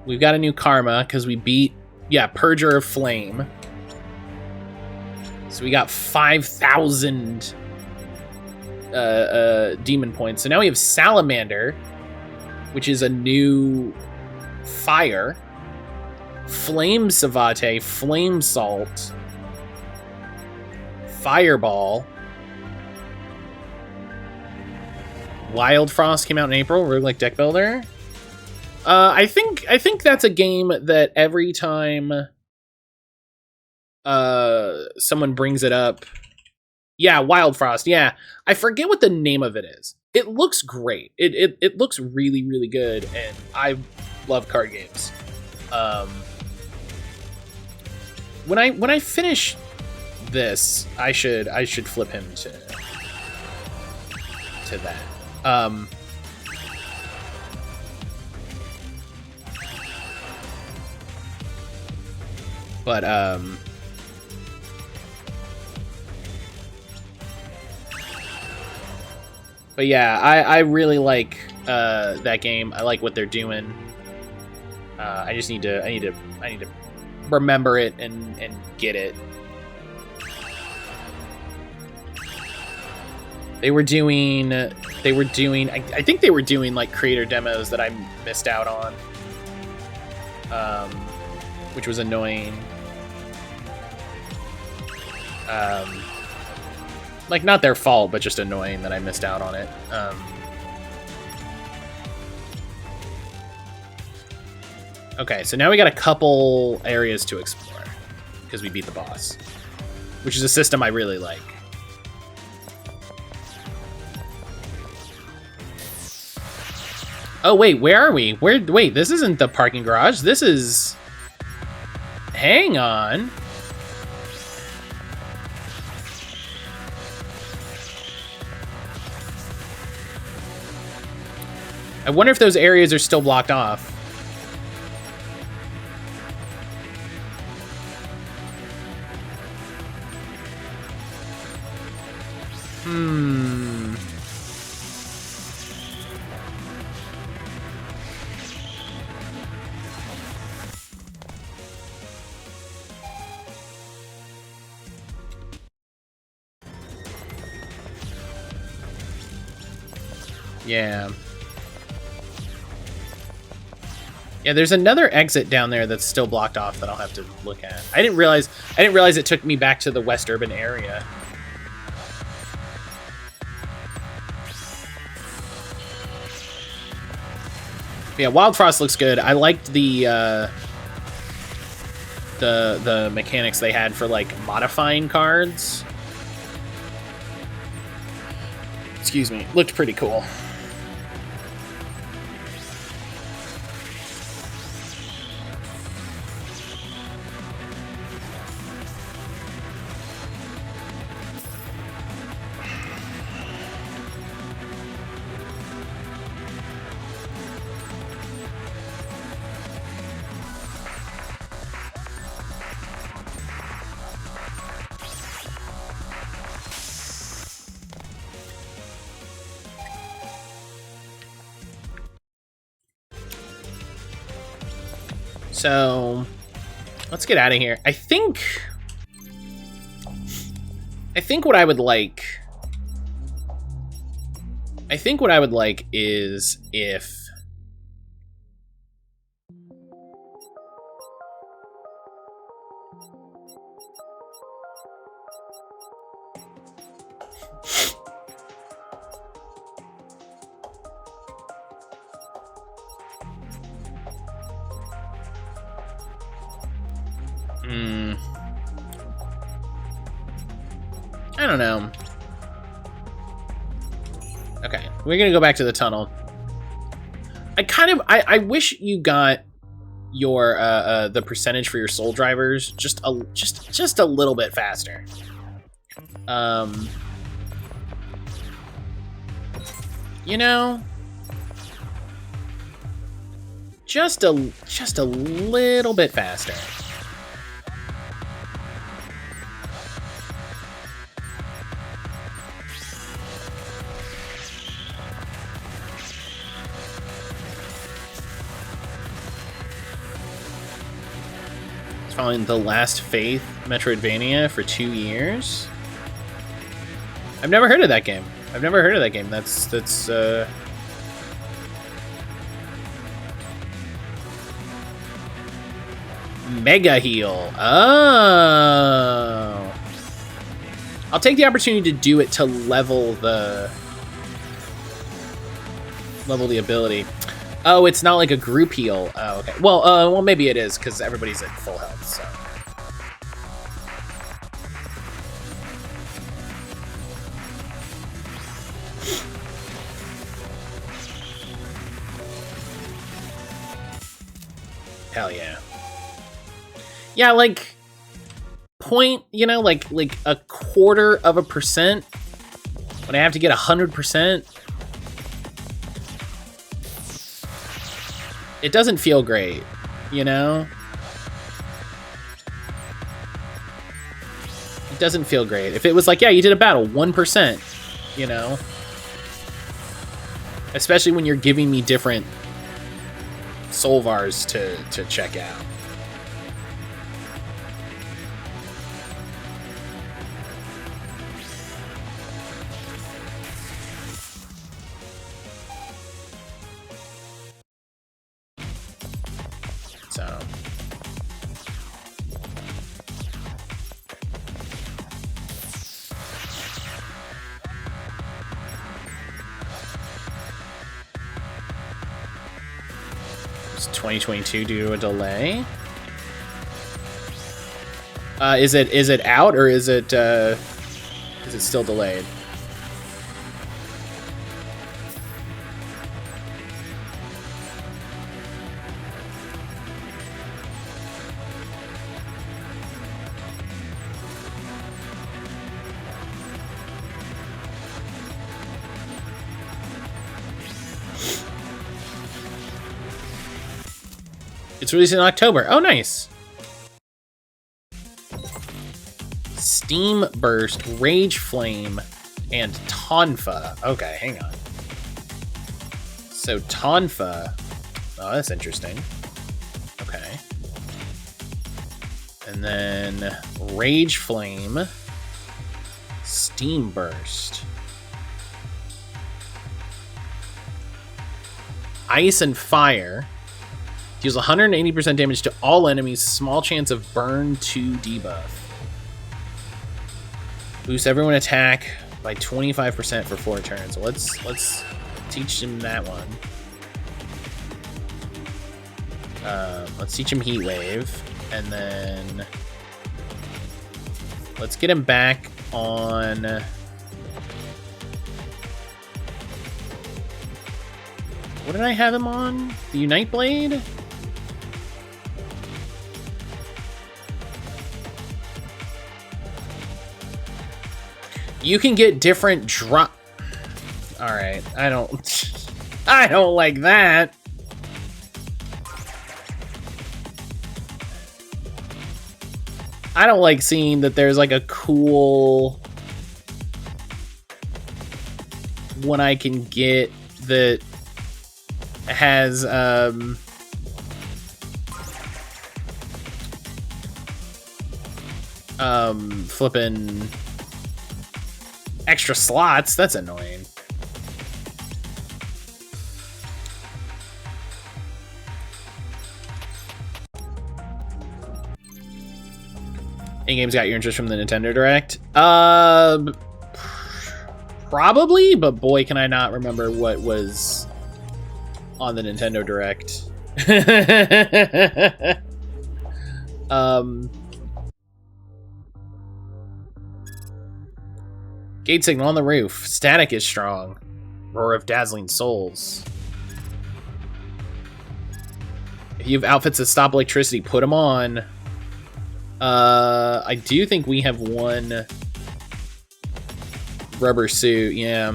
S1: We've got a new karma because we beat, yeah, Purger of Flame. So we got 5,000 demon points. So now we have Salamander, which is a new fire. Flame Savate, Flame Salt, Fireball. Wild Frost came out in April, roguelike deck builder. I think that's a game that every time someone brings it up. Yeah, Wild Frost, yeah. I forget what the name of it is. It looks great. It looks really, really good, and I love card games. When I finish this, I should flip him to that. But yeah, I really like that game. I like what they're doing. I just need to remember it and get it. They were doing I think they were doing like creator demos that I missed out on. Which was annoying. Like, not their fault, but just annoying that I missed out on it. Okay, so now we got a couple areas to explore because we beat the boss, which is a system I really like. Oh, wait, where are we? Wait, this isn't the parking garage. This is... Hang on. I wonder if those areas are still blocked off. Yeah. Yeah, there's another exit down there that's still blocked off that I'll have to look at. I didn't realize it took me back to the West Urban area. Yeah, Wild Frost looks good. I liked the mechanics they had for like modifying cards. Excuse me. Looked pretty cool. So, let's get out of here. I think what I would like... is if... I don't know. Okay, we're gonna go back to the tunnel. I wish you got your the percentage for your soul drivers just a little bit faster. You know, just a little bit faster. Following The Last Faith Metroidvania for 2 years. I've never heard of that game. That's Mega Heal. Oh. I'll take the opportunity to do it to level the ability. Oh, it's not like a group heal. Oh, okay. Well, maybe it is because everybody's at full health. So. Hell yeah. Yeah, like point. You know, like a 1/4%. When I have to get 100%. It doesn't feel great, you know? It doesn't feel great. If it was like, yeah, you did a battle, 1%, you know? Especially when you're giving me different Soulvars to check out. So. It's 2022 due to a delay. Is it out or is it still delayed? It's released in October. Oh, nice. Steam Burst, Rage Flame, and Tonfa. Okay, hang on. So Tonfa. Oh, that's interesting. Okay. And then Rage Flame, Steam Burst. Ice and Fire. Deals 180% damage to all enemies, small chance of burn 2 debuff. Boosts everyone attack by 25% for 4 turns. Let's teach him that one. Let's teach him Heat Wave, and then let's get him back on. What did I have him on? The Unite Blade? You can get different drop. All right, I don't like that. I don't like seeing that there's like a cool one I can get that has flipping extra slots. That's annoying. Any games got your interest from the Nintendo Direct? Probably, but boy, can I not remember what was on the Nintendo Direct. Gate signal on the roof. Static is strong. Roar of dazzling souls. If you have outfits that stop electricity, put them on. I do think we have one rubber suit. Yeah.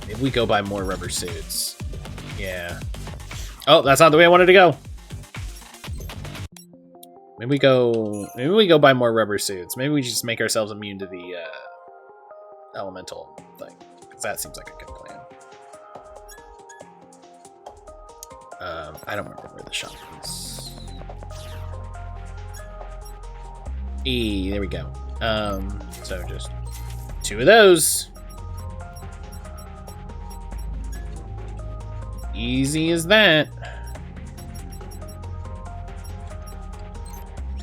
S1: If we go buy more rubber suits. Yeah. Oh, that's not the way I wanted to go. Maybe we go buy more rubber suits. Maybe we just make ourselves immune to the elemental thing. Because that seems like a good plan. I don't remember where the shop is. There we go. So just 2 of those. Easy as that.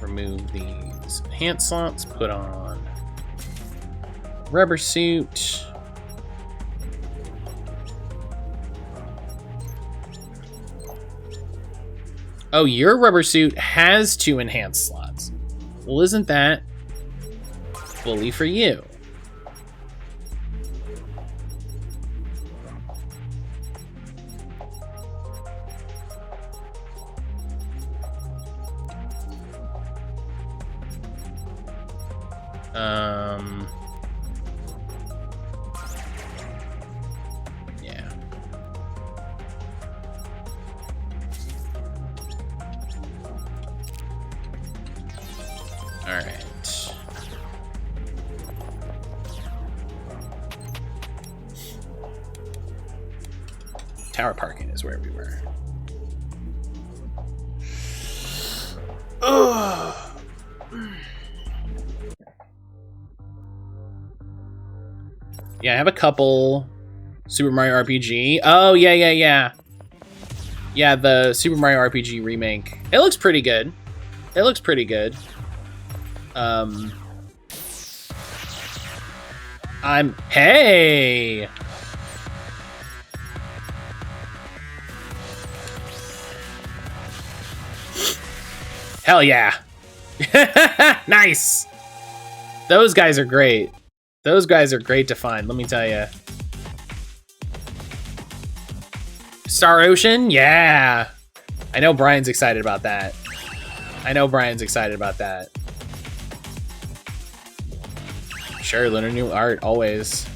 S1: Remove these hand slots, put on rubber suit. Oh, your rubber suit has 2 enhanced slots. Well, isn't that fully for you? Yeah. All right. Tower parking is where we were. Ugh. Yeah, I have a couple Super Mario RPG. Oh, yeah. Yeah, the Super Mario RPG remake. It looks pretty good. Hey! Hell yeah. Nice! Those guys are great. Those guys are great to find, let me tell you. Star Ocean? Yeah. I know Brian's excited about that. Sure, learn a new art, always.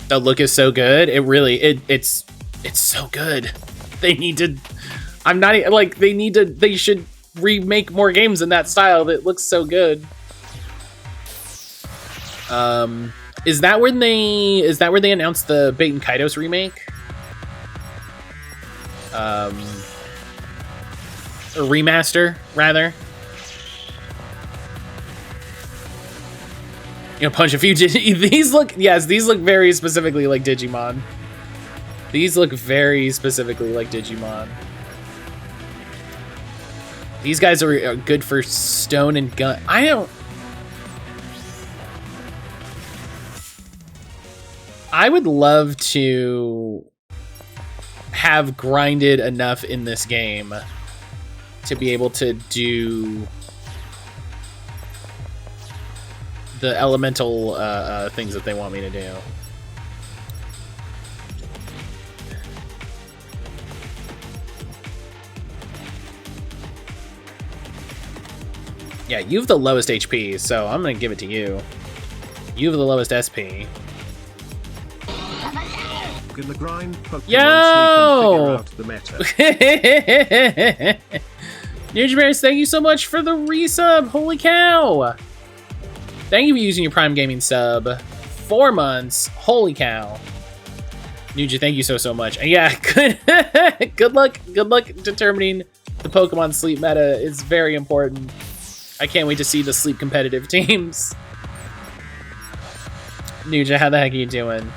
S1: The look is so good. It really, it's so good. They need to, I'm not, like, they should remake more games in that style that looks so good. Is that where they announced the Baten Kaitos remake? A remaster, rather. You know, punch a few. These look very specifically like Digimon. These guys are good for stone and gun. I would love to have grinded enough in this game to be able to do the elemental things that they want me to do. Yeah, you have the lowest HP, so I'm gonna give it to you. You have the lowest SP.
S2: In the grind, Pokemon
S1: Yo!
S2: sleep and figure out the meta.
S1: Ninjabears, thank you so much for the resub. Holy cow! Thank you for using your Prime Gaming sub. 4 months. Holy cow. Nuja, thank you so much. And yeah, good luck determining the Pokemon sleep meta. Is very important. I can't wait to see the sleep competitive teams. Nuja, how the heck are you doing?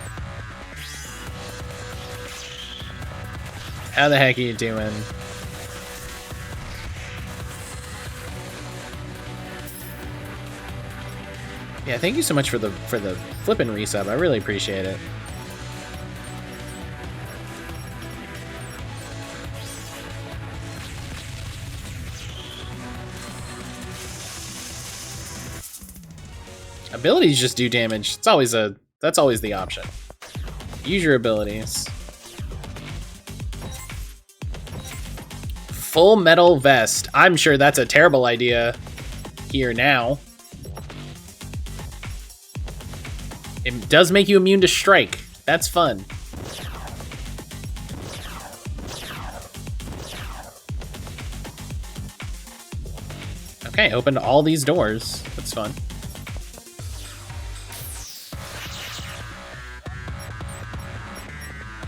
S1: How the heck are you doing? Yeah, thank you so much for the flippin' resub. I really appreciate it. Abilities just do damage. It's always that's always the option. Use your abilities. Full metal vest. I'm sure that's a terrible idea here now. It does make you immune to strike. That's fun. Okay, opened all these doors. That's fun.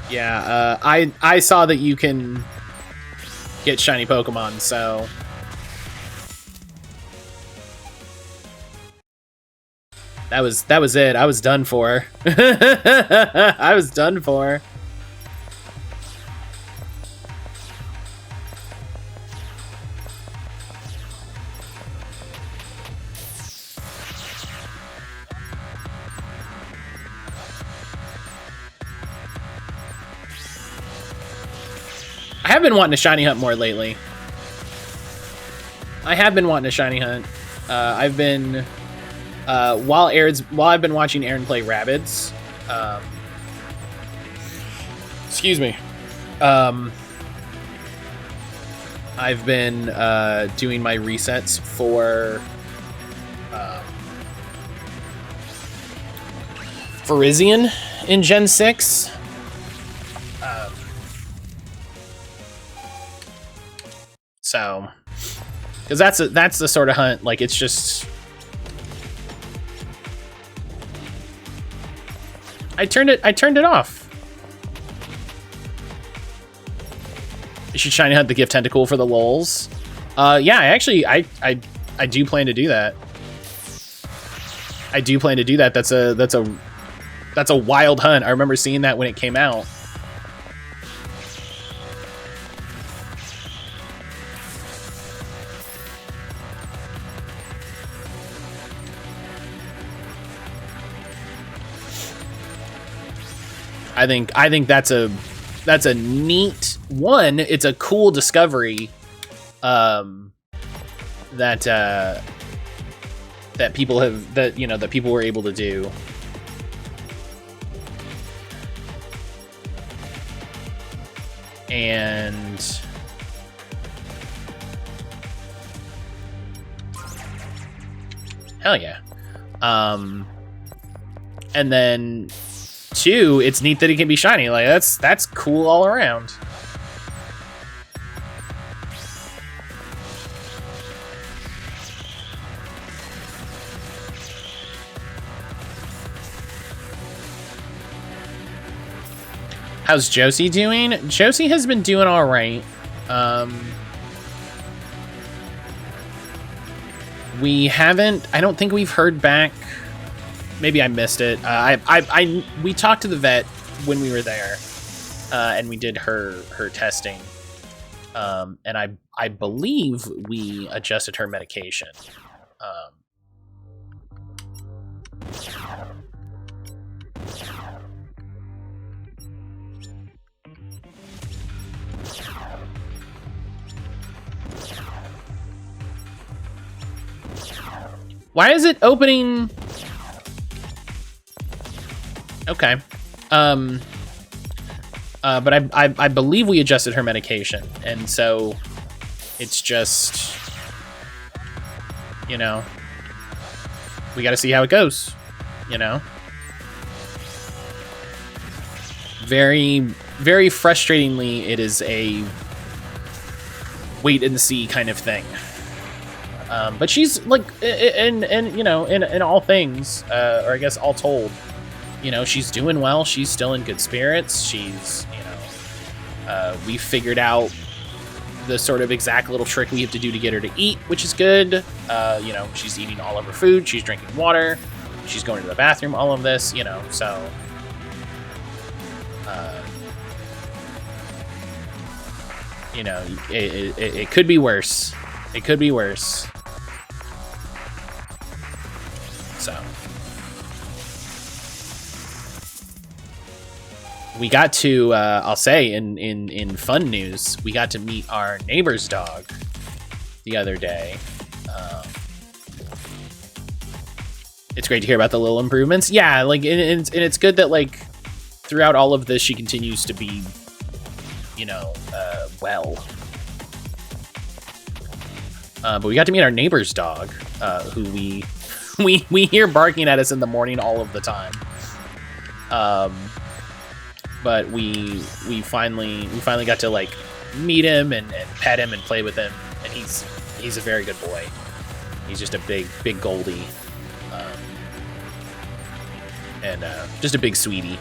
S1: Yeah, I saw that you can get shiny Pokemon, so that was it. I was done for. I was done for. I have been wanting to shiny hunt more lately. I have been wanting to shiny hunt. I've been while I've been watching Aaron play Rabbids. Excuse me. I've been doing my resets for Virizion in Gen 6. So, because that's the sort of hunt, like, it's just... I turned it off. You should shiny hunt the gift tentacle for the lols. Yeah, I do plan to do that. I do plan to do that. That's a wild hunt. I remember seeing that when it came out. I think that's a neat one. It's a cool discovery that people have that people were able to do. And hell yeah. And then 2, it's neat that it can be shiny. Like, that's cool all around. How's Josie doing? Josie has been doing all right. I don't think we've heard back. Maybe I missed it. We talked to the vet when we were there, and we did her testing, and I believe we adjusted her medication. Why is it opening? Okay. But I believe we adjusted her medication, and so it's just, you know, we got to see how it goes, you know. Very, very frustratingly, it is a wait and see kind of thing. But she's like, and you know, in all things, or I guess all told, you know, she's doing well. She's still in good spirits. She's, you know, we figured out the sort of exact little trick we have to do to get her to eat, which is good. You know, she's eating all of her food. She's drinking water. She's going to the bathroom. All of this, you know, so. You know, it could be worse. It could be worse. So. We got to, I'll say, in fun news, we got to meet our neighbor's dog the other day. it's great to hear about the little improvements. Yeah, like, and it's good that, like, throughout all of this, she continues to be, you know, well. But we got to meet our neighbor's dog, who we hear barking at us in the morning all of the time. But we finally got to, like, meet him and pet him and play with him, and he's a very good boy. He's just a big Goldie, and just a big sweetie.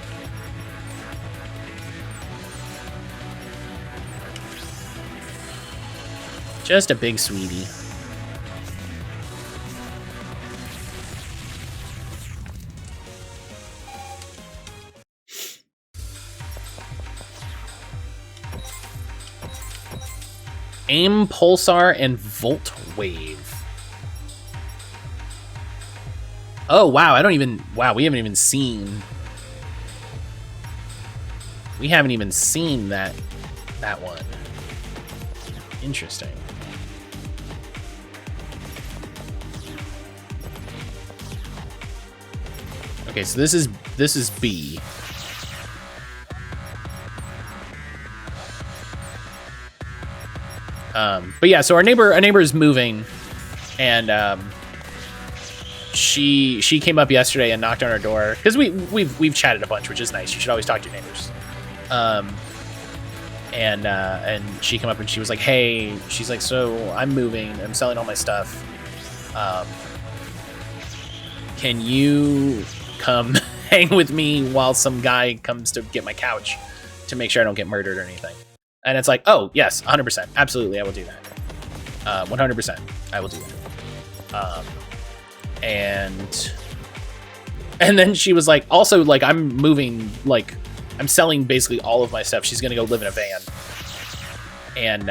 S1: Just a big sweetie. Aim, Pulsar, and Volt Wave. Oh, wow, we haven't even seen... We haven't even seen that one. Interesting. Okay, so this is B. But yeah, so our neighbor is moving, and she came up yesterday and knocked on our door because we've chatted a bunch, which is nice. You should always talk to your neighbors. And she came up and she was like, "Hey," she's like, "So I'm moving. I'm selling all my stuff. Can you come hang with me while some guy comes to get my couch to make sure I don't get murdered or anything?" And it's like, "Oh, yes, 100%. Absolutely, I will do that. 100%. I will do that." And then she was like, "Also, like, I'm moving, like, I'm selling basically all of my stuff. She's gonna go live in a van." And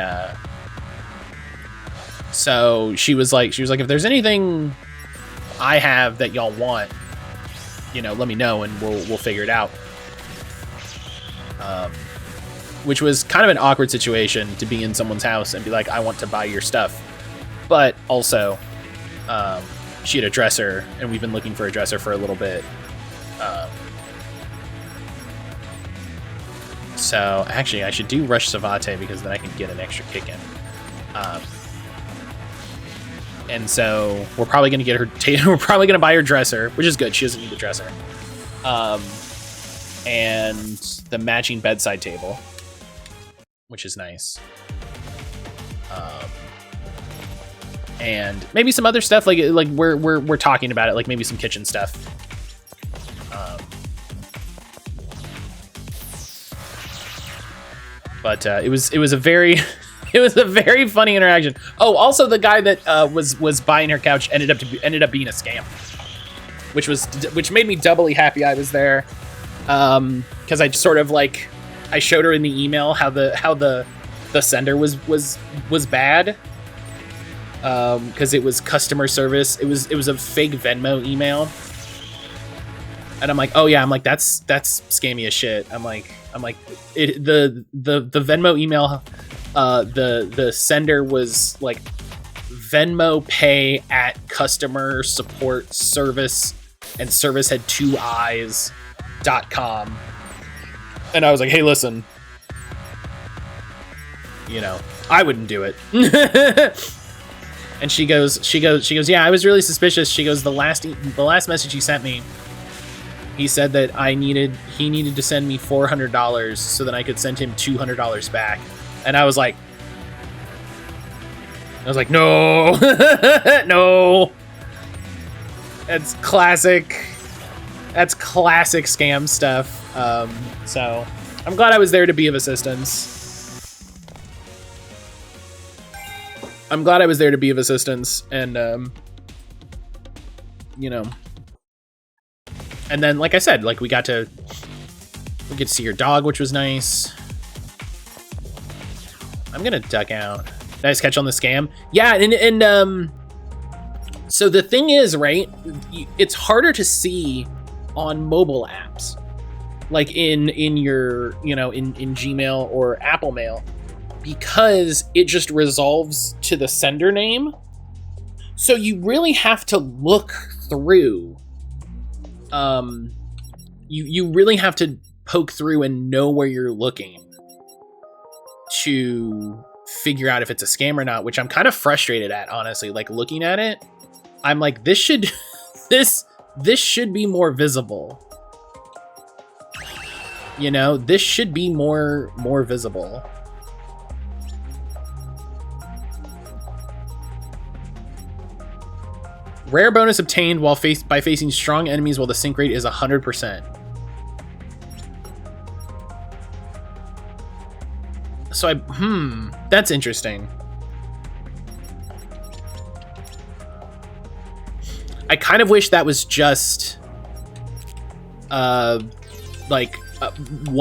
S1: so she was like, "If there's anything I have that y'all want, you know, let me know and we'll figure it out." Which was kind of an awkward situation to be in someone's house and be like, "I want to buy your stuff." But also, she had a dresser, and we've been looking for a dresser for a little bit. So actually, I should do Rush Savate because then I can get an extra kick in. And so we're probably going to get her. We're probably going to buy her dresser, which is good. She doesn't need the dresser. And the matching bedside table, which is nice. And maybe some other stuff, like we're talking about it, like maybe some kitchen stuff. But it was a very funny interaction. Oh, also the guy that was buying her couch ended up being a scam, which made me doubly happy I was there, because I sort of like I showed her in the email how the sender was bad, because it was customer service. It was a fake Venmo email, and I'm like, oh yeah, I'm like that's scammy as shit. I'm like the Venmo email, the sender was like Venmo pay at customer support service, and service had 2 eyes.com. And I was like, hey, listen, you know, I wouldn't do it. And she goes, yeah, I was really suspicious. She goes, the last message he sent me, he said that he needed to send me $400 so that I could send him $200 back. And I was like, no, no. That's classic scam stuff. So I'm glad I was there to be of assistance. And, you know, and then, like I said, like we get to see your dog, which was nice. I'm gonna duck out. Nice catch on the scam. Yeah, and so the thing is, right, it's harder to see on mobile apps, like in your, you know, in Gmail or Apple Mail, because it just resolves to the sender name. So you really have to look through you really have to poke through and know where you're looking to figure out if it's a scam or not, which I'm kind of frustrated at, honestly. Like, looking at it, I'm like, this should this should be more visible. You know, this should be more visible. Rare bonus obtained while by facing strong enemies while the sync rate is 100%. So that's interesting. I kind of wish that was just, one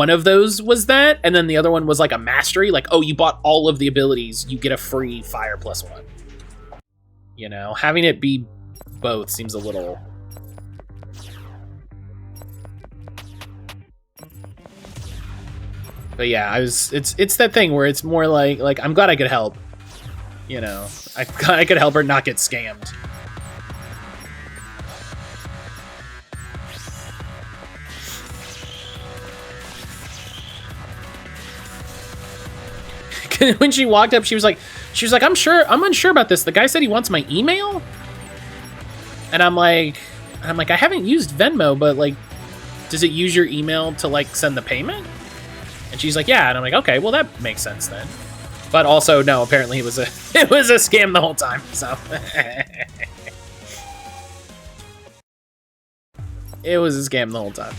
S1: of those was that, and then the other one was like a mastery, like, oh, you bought all of the abilities, you get a free fire +1. You know, having it be both seems a little... But yeah, it's that thing where it's more like I'm glad I could help. You know, I could help her not get scammed. When she walked up, she was like, I'm unsure about this. The guy said he wants my email. And I'm like, I haven't used Venmo, but like, does it use your email to like send the payment? And she's like, yeah. And I'm like, okay, well that makes sense then. But also, no, apparently it was a scam the whole time. So it was a scam the whole time.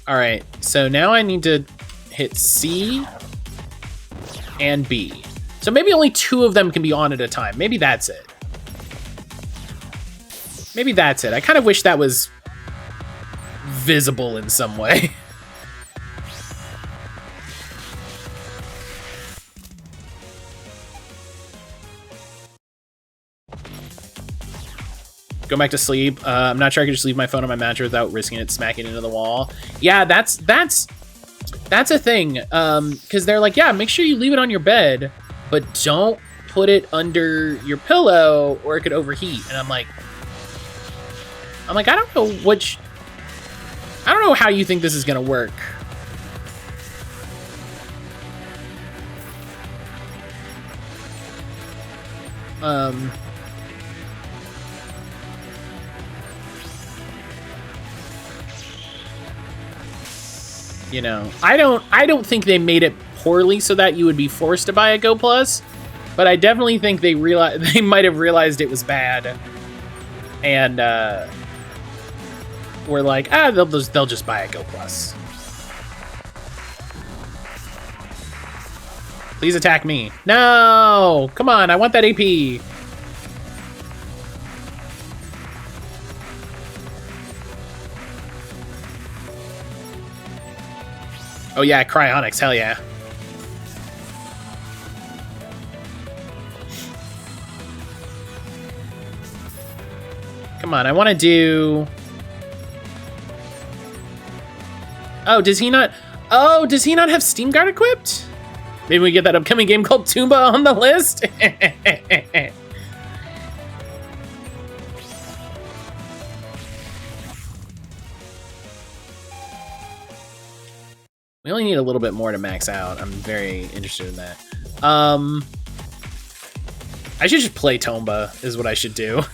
S1: All right, so now I need to hit C and B. So maybe only 2 of them can be on at a time. Maybe that's it. Maybe that's it. I kind of wish that was visible in some way. Go back to sleep. I'm not sure I could just leave my phone on my mattress without risking it smacking into the wall. Yeah, that's a thing. Because they're like, yeah, make sure you leave it on your bed, but don't put it under your pillow or it could overheat. And I'm like, I don't know I don't know how you think this is gonna work. You know, I don't think they made it poorly so that you would be forced to buy a Go Plus, but I definitely think they might have realized it was bad, and we're like, they'll just buy a Go Plus. Please attack me. No, come on, I want that AP. Oh yeah, cryonics, hell yeah. Come on, I want to do... Oh, does he not have Steam Guard equipped? Maybe we get that upcoming game called Toomba on the list? We only need a little bit more to max out. I'm very interested in that. I should just play Tomba, is what I should do.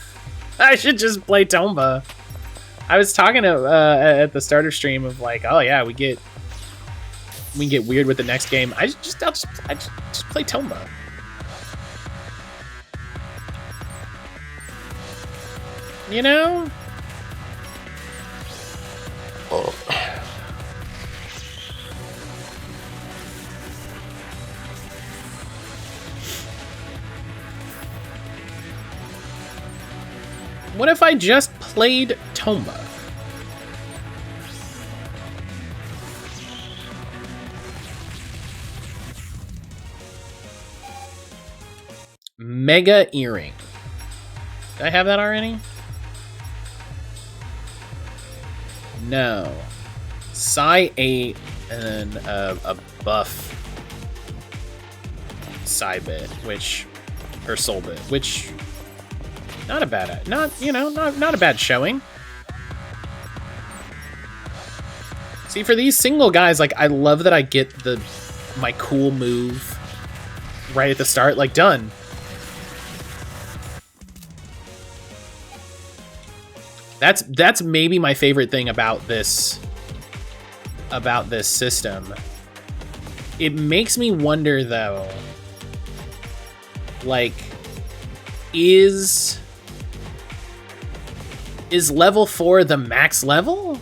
S1: I should just play Tomba. I was talking to, at the starter stream of like, oh yeah, we can get weird with the next game. I'll just play Tomba. You know? Oh. What if I just played Tomba? Mega Earring. Did I have that already? No. Psi 8 and then a buff Psi bit, which her soul bit, which not a bad, not a bad showing. See, for these single guys, like, I love that I get my cool move right at the start, like, done. That's maybe my favorite thing about this system. It makes me wonder, though, like, is level 4 the max level?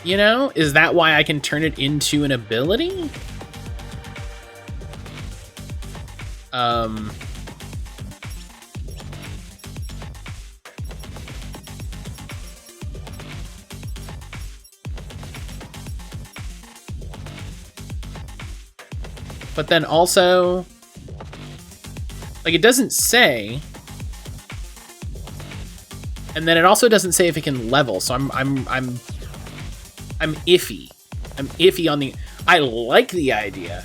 S1: You know, is that why I can turn it into an ability? But then also, like, it doesn't say, and then it also doesn't say if it can level. So I'm iffy. I'm iffy on the. I like the idea.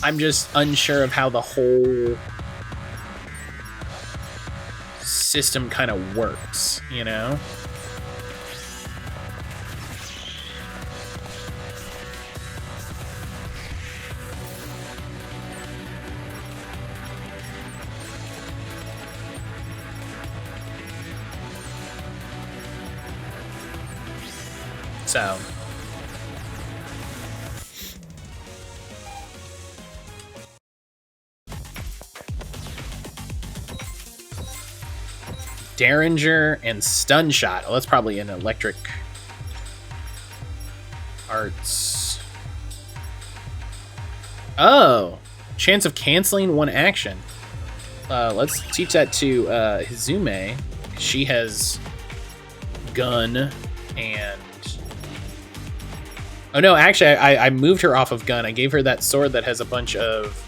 S1: I'm just unsure of how the whole system kind of works, you know? So, Derringer and Stun Shot. Oh, that's probably an electric arts. Oh, chance of canceling one action. Let's teach that to Hizume. She has gun and... Oh no, actually, I moved her off of gun. I gave her that sword that has a bunch of...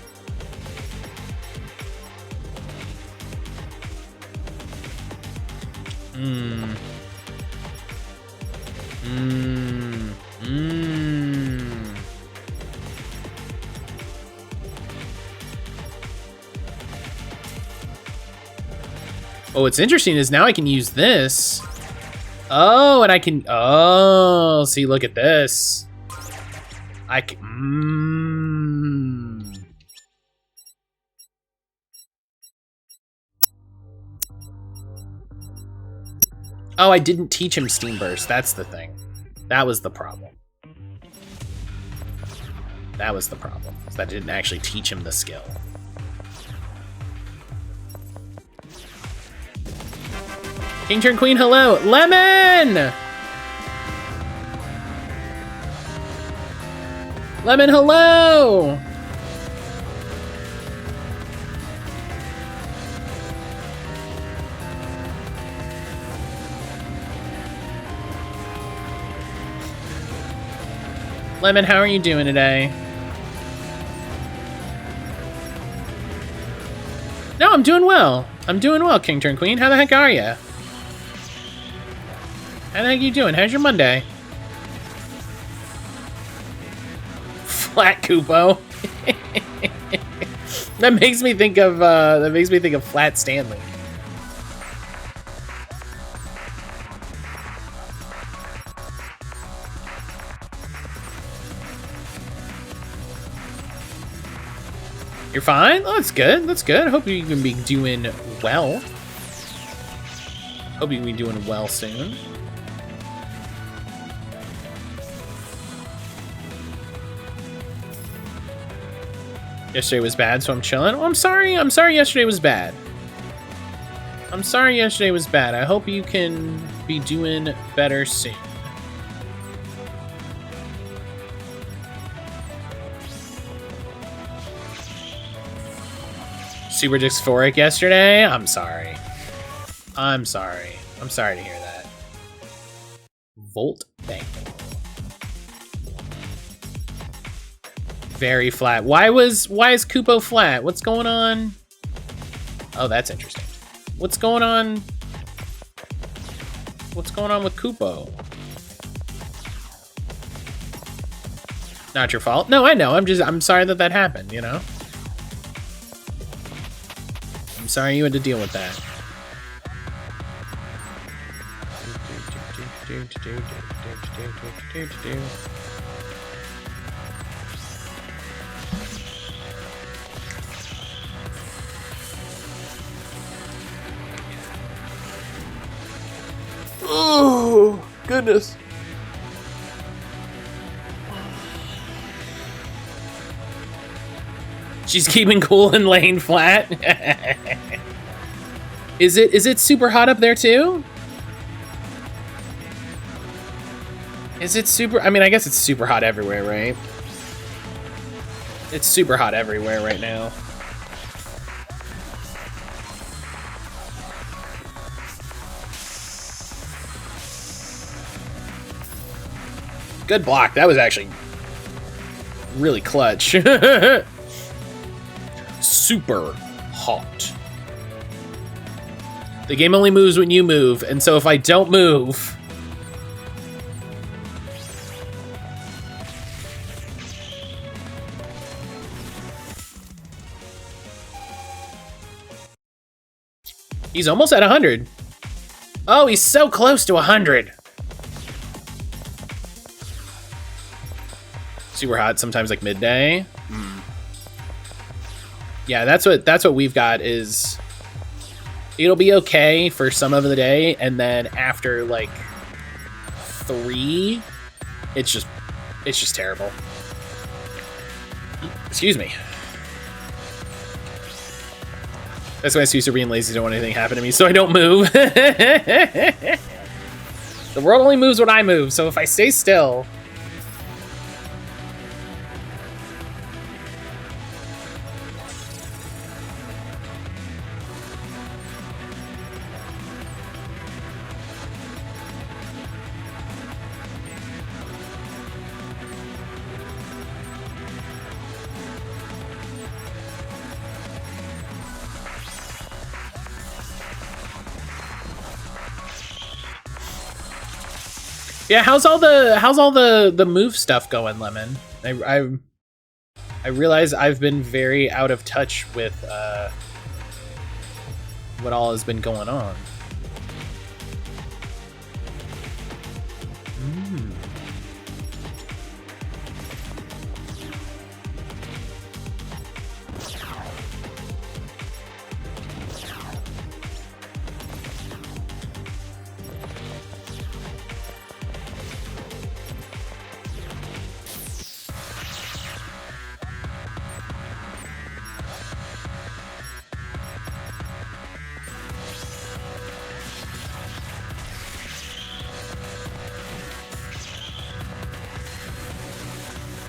S1: Oh, what's interesting is now I can use this. Oh, and I can... Oh, see, look at this. I can... Oh, I didn't teach him Steam Burst. That's the thing. That was the problem. That was the problem. So I didn't actually teach him the skill. King Turn Queen, hello! Lemon! Lemon, hello! Lemon, how are you doing today? No, I'm doing well. I'm doing well, King Turn Queen. How the heck are you? How the heck are you doing? How's your Monday? Flat Kupo. That makes me think of Flat Stanley. You're fine? Oh, that's good. That's good. I hope you can be doing well. Hope you can be doing well soon. Yesterday was bad, so I'm chilling. Oh, I'm sorry. I'm sorry yesterday was bad. I'm sorry yesterday was bad. I hope you can be doing better soon. Super dysphoric yesterday? I'm sorry. I'm sorry. I'm sorry to hear that. Volt Bangle. Very flat. Why is Kupo flat? What's going on? Oh, that's interesting. What's going on? What's going on with Kupo? Not your fault. No, I know. I'm sorry that happened, you know? sorry you had to deal with that. Oh, goodness. She's keeping cool and laying flat. Is it super hot up there too? Is it super? I mean, I guess it's super hot everywhere, right? It's super hot everywhere right now. Good block. That was actually really clutch. Super hot. The game only moves when you move, and so if I don't move... He's almost at 100. Oh, he's so close to 100. Super hot, sometimes like midday. Yeah, that's what we've got is it'll be okay for some of the day, and then after like 3, it's just terrible. Excuse me. That's why Suits are being lazy, don't want anything to happen to me, so I don't move. The world only moves when I move, so if I stay still. Yeah, how's all the move stuff going, Lemon? I realize I've been very out of touch with what all has been going on.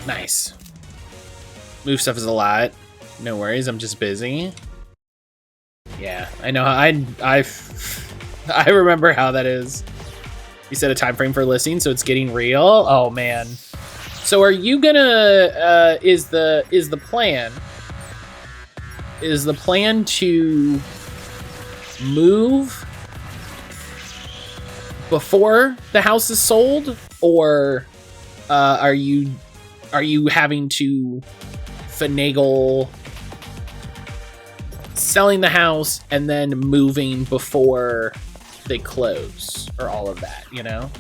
S1: Nice. Move stuff is a lot. No worries, I'm just busy. Yeah, I know how I remember how that is. You set a time frame for listing, so it's getting real. Oh man. So are you gonna is the plan to move before the house is sold, or are you having to finagle selling the house and then moving before they close, or all of that, you know?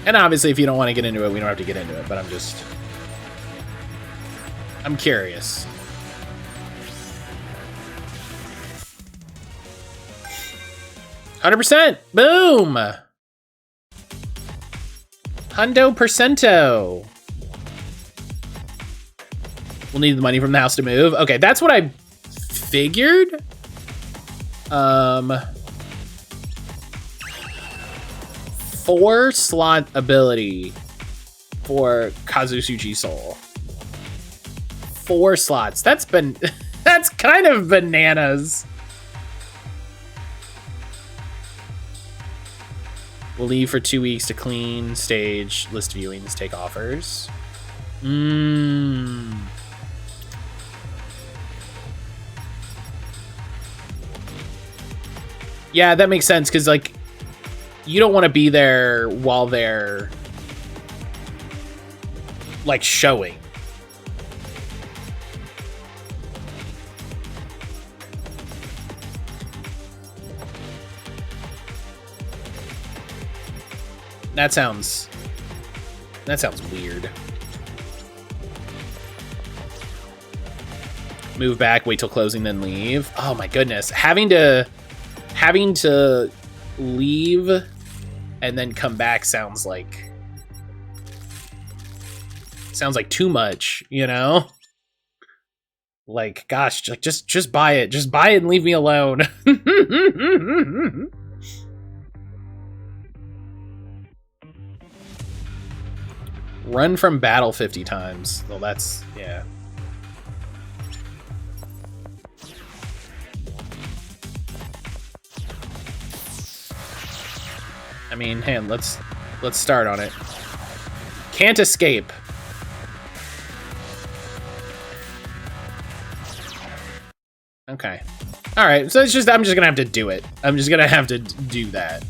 S1: And obviously, if you don't want to get into it, we don't have to get into it, but I'm curious. $100%! Boom! Hundo percento. We'll need the money from the house to move. Okay, that's what I figured. 4-slot ability for Kazusuchi Soul. 4 slots. That's kind of bananas. We'll leave for 2 weeks to clean, stage, list viewings, take offers. Yeah, that makes sense, because, like, you don't want to be there while they're, like, showing. That sounds weird. Move back, wait till closing, then leave. Oh my goodness. Having to leave and then come back sounds like too much, you know? Like, gosh, like just buy it. Just buy it and leave me alone. Run from battle 50 times. Well, that's, yeah. I mean, hey, let's start on it. Can't escape. Okay. All right. So it's just I'm just gonna have to do it. I'm just gonna have to do that.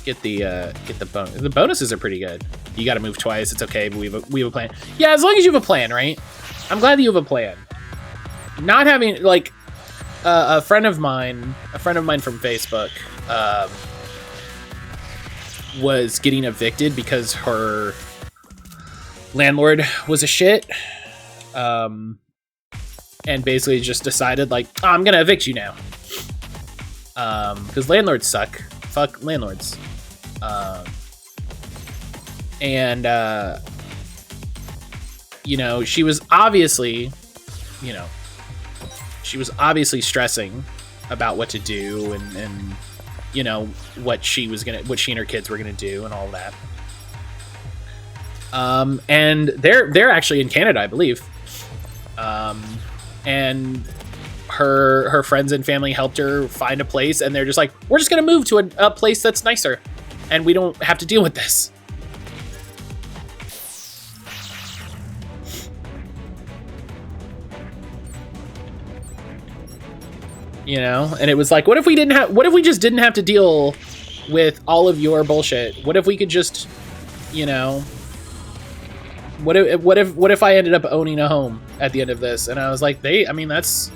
S1: Get the bonus. The bonuses are pretty good. You got to move twice. It's okay, but we have a plan. Yeah, as long as you have a plan, right? I'm glad that you have a plan. Not having like a friend of mine from Facebook was getting evicted because her landlord was a shit, and basically just decided like, oh, I'm gonna evict you now, because landlords suck. Fuck landlords. You know, she was obviously stressing about what to do and you know, what she and her kids were gonna do and all that. And they're actually in Canada, I believe. And her friends and family helped her find a place, and they're just like, we're just gonna move to a place that's nicer, and we don't have to deal with this. You know, and it was like, what if we just didn't have to deal with all of your bullshit? What if we could just, you know, what if I ended up owning a home at the end of this? And I was like, that's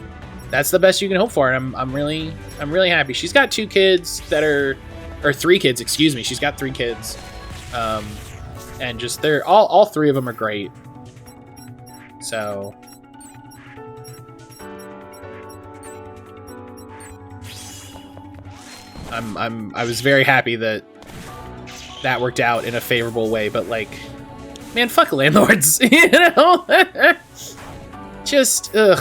S1: the best you can hope for. And I'm really happy. She's got 2 kids or 3 kids, excuse me. She's got 3 kids. And just they're all 3 of them are great. So I was very happy that worked out in a favorable way, but like, man, fuck landlords, you know? Just, ugh.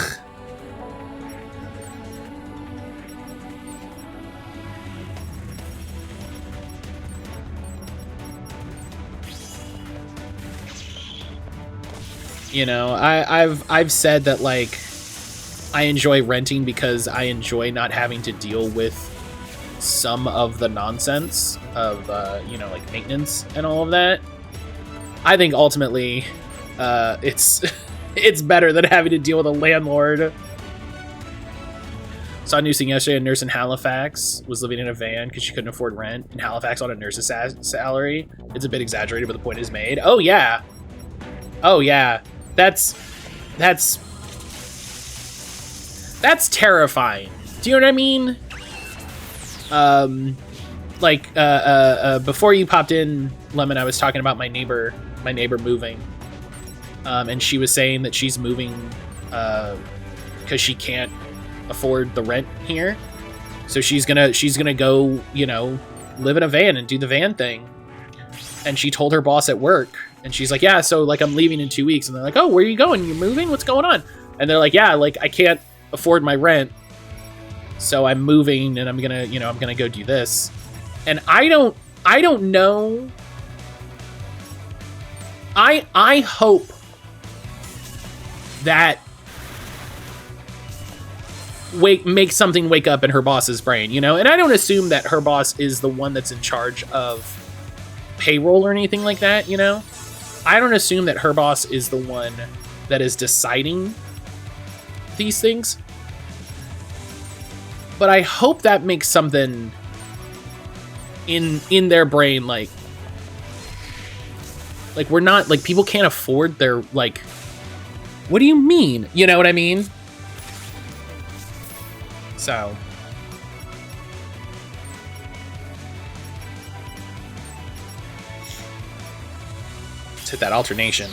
S1: You know, I've said that like I enjoy renting because I enjoy not having to deal with some of the nonsense of you know, like maintenance and all of that. I think ultimately it's better than having to deal with a landlord. Saw a news thing yesterday. A nurse in Halifax was living in a van because she couldn't afford rent in Halifax on a nurse's salary. It's a bit exaggerated, but the point is made. Oh yeah, that's terrifying. Do you know what I mean? Like before you popped in, Lemon, I was talking about my neighbor moving, and she was saying that she's moving because she can't afford the rent here, so she's gonna go, you know, live in a van and do the van thing. And she told her boss at work, and she's like, yeah, so like I'm leaving in 2 weeks. And they're like, oh, where are you going? You're moving? What's going on? And they're like, yeah, like I can't afford my rent, so I'm moving, and I'm gonna go do this. And I don't know. I hope that make something wake up in her boss's brain, you know? And I don't assume that her boss is the one that's in charge of payroll or anything like that, you know? I don't assume that her boss is the one that is deciding these things. But I hope that makes something in their brain, like we're not, like, people can't afford their, like, what do you mean? You know what I mean? So. Let's hit that alternation.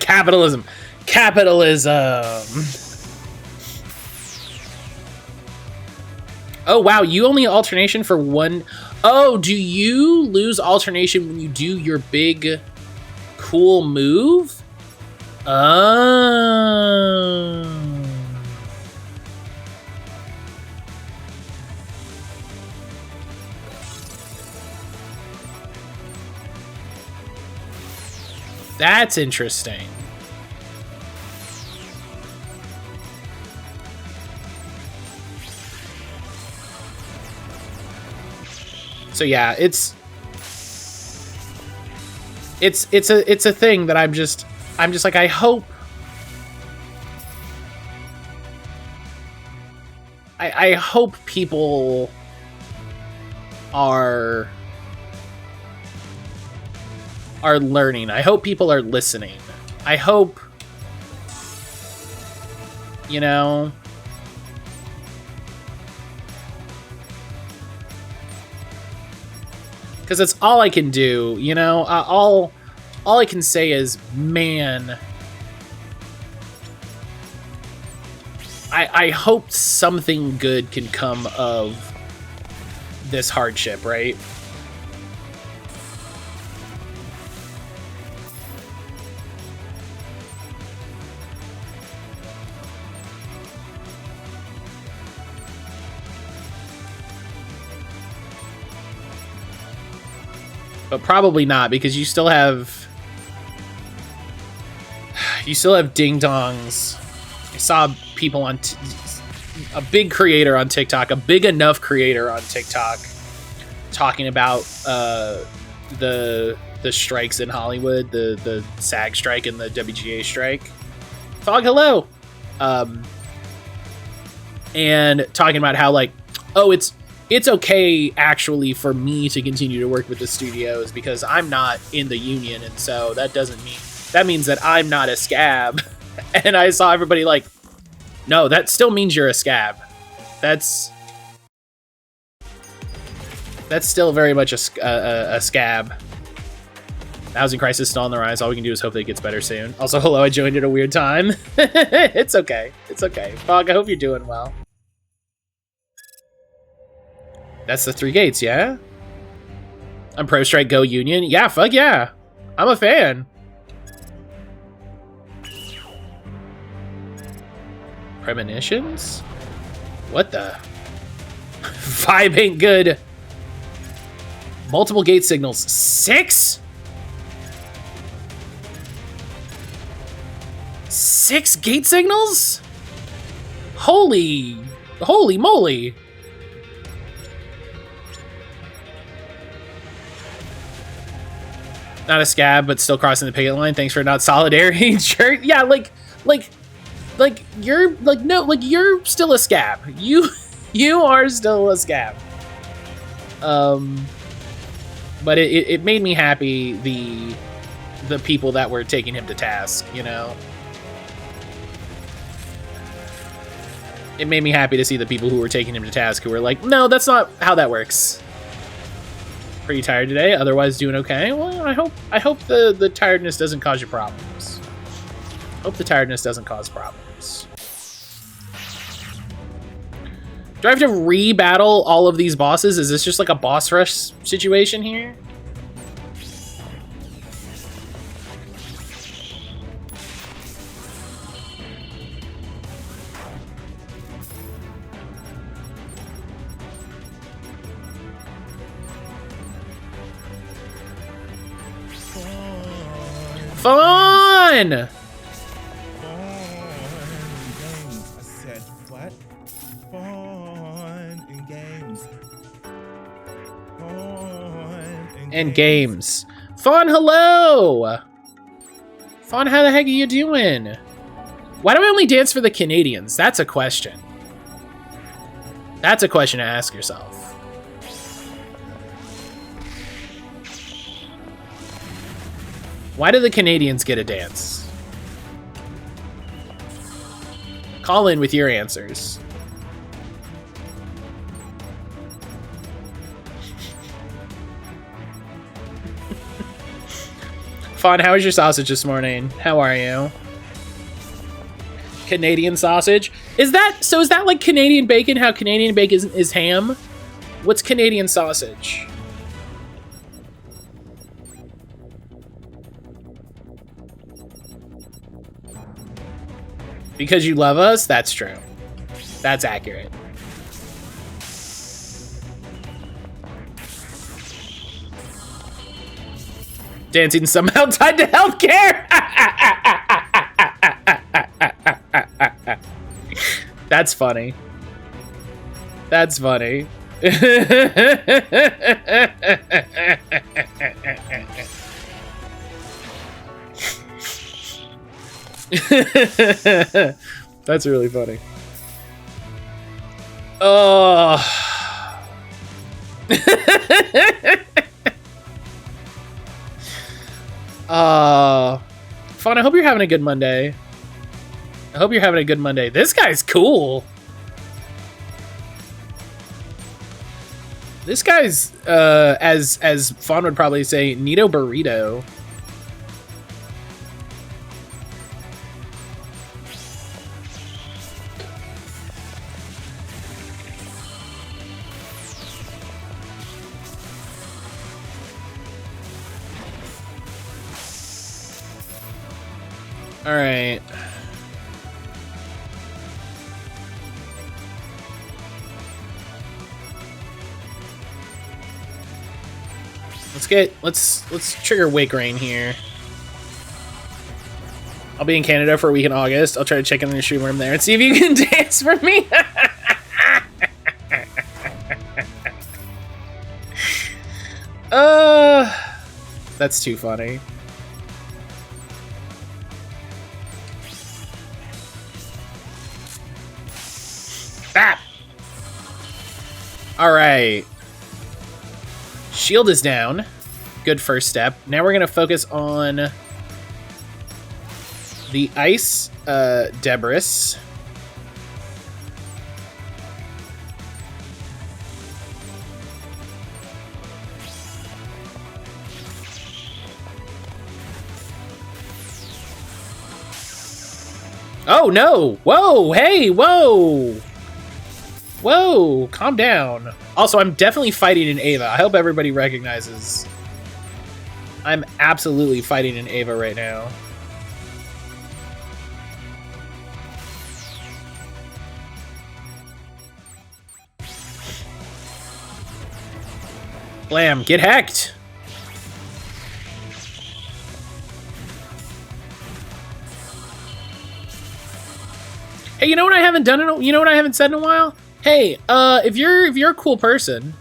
S1: Capitalism. Oh, wow. You only alternation for one. Oh, do you lose alternation when you do your big, cool move? Oh. That's interesting. So yeah, it's a thing that I'm just like, I hope people are learning. I hope people are listening. I hope, you know, because it's all I can do, you know. All I can say is, man, I hope something good can come of this hardship, right? But probably not, because you still have ding-dongs. I saw people on a big creator on TikTok, a big enough creator on TikTok, talking about the strikes in Hollywood, the SAG strike and the WGA strike. Fog, hello. And talking about how, like, oh, it's okay actually for me to continue to work with the studios because I'm not in the union, and so that means that I'm not a scab. And I saw everybody like, no, that still means you're a scab. That's still very much a scab. The housing crisis is still on the rise. All we can do is hope that it gets better soon. Also, hello, I joined at a weird time. It's okay. It's okay. Fog, I hope you're doing well. That's the 3 gates, yeah? I'm pro strike, go union. Yeah, fuck yeah. I'm a fan. Premonitions? What the? Vibe ain't good. Multiple gate signals. 6? 6 gate signals? Holy moly. Not a scab, but still crossing the picket line. Thanks for not solidarity. Sure. Yeah, like you're like, no, like you're still a scab. You are still a scab. But it made me happy, the people that were taking him to task, you know. It made me happy to see the people who were taking him to task who were like, no, that's not how that works. Pretty tired today, otherwise doing okay. Well, I hope the tiredness doesn't cause you problems. Hope the tiredness doesn't cause problems. Do I have to re-battle all of these bosses? Is this just like a boss rush situation here? Fun!
S3: I said, what? Fun
S1: And games. Fawn, hello! Fawn, how the heck are you doing? Why do I only dance for the Canadians? That's a question. That's a question to ask yourself. Why do the Canadians get a dance? Call in with your answers. Fawn, how was your sausage this morning? How are you? Canadian sausage? Is that like Canadian bacon? How Canadian bacon is ham? What's Canadian sausage? Because you love us? That's true. That's accurate. Dancing somehow tied to healthcare. That's funny. That's funny. That's really funny. Oh. Fawn, I hope you're having a good Monday. I hope you're having a good Monday. This guy's cool. This guy's, as Fawn would probably say, Nito Burrito. All right. Let's trigger Wake Rain here. I'll be in Canada for a week in August. I'll try to check in the stream room there and see if you can dance for me. That's too funny. Bap! Alright. Shield is down. Good first step. Now we're going to focus on the ice debris. Oh no! Whoa! Hey! Whoa! Whoa! Calm down. Also, I'm definitely fighting in Ava. I hope everybody recognizes. I'm absolutely fighting in Ava right now. Blam! Get hacked! Hey, you know what I haven't done you know what I haven't said in a while? Hey, if you're a cool person,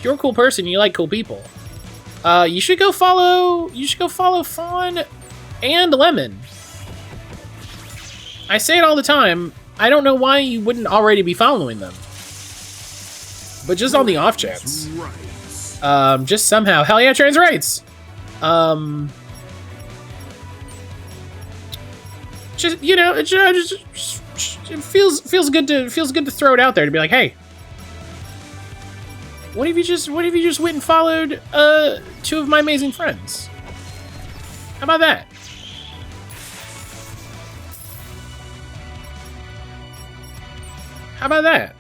S1: you like cool people, you should go follow Fawn and Lemon. I say it all the time. I don't know why you wouldn't already be following them. But just on the off chance. Just somehow. Hell yeah, trans rights. Just, you know, it feels good to throw it out there to be like, hey, what if you just went and followed two of my amazing friends? How about that? How about that?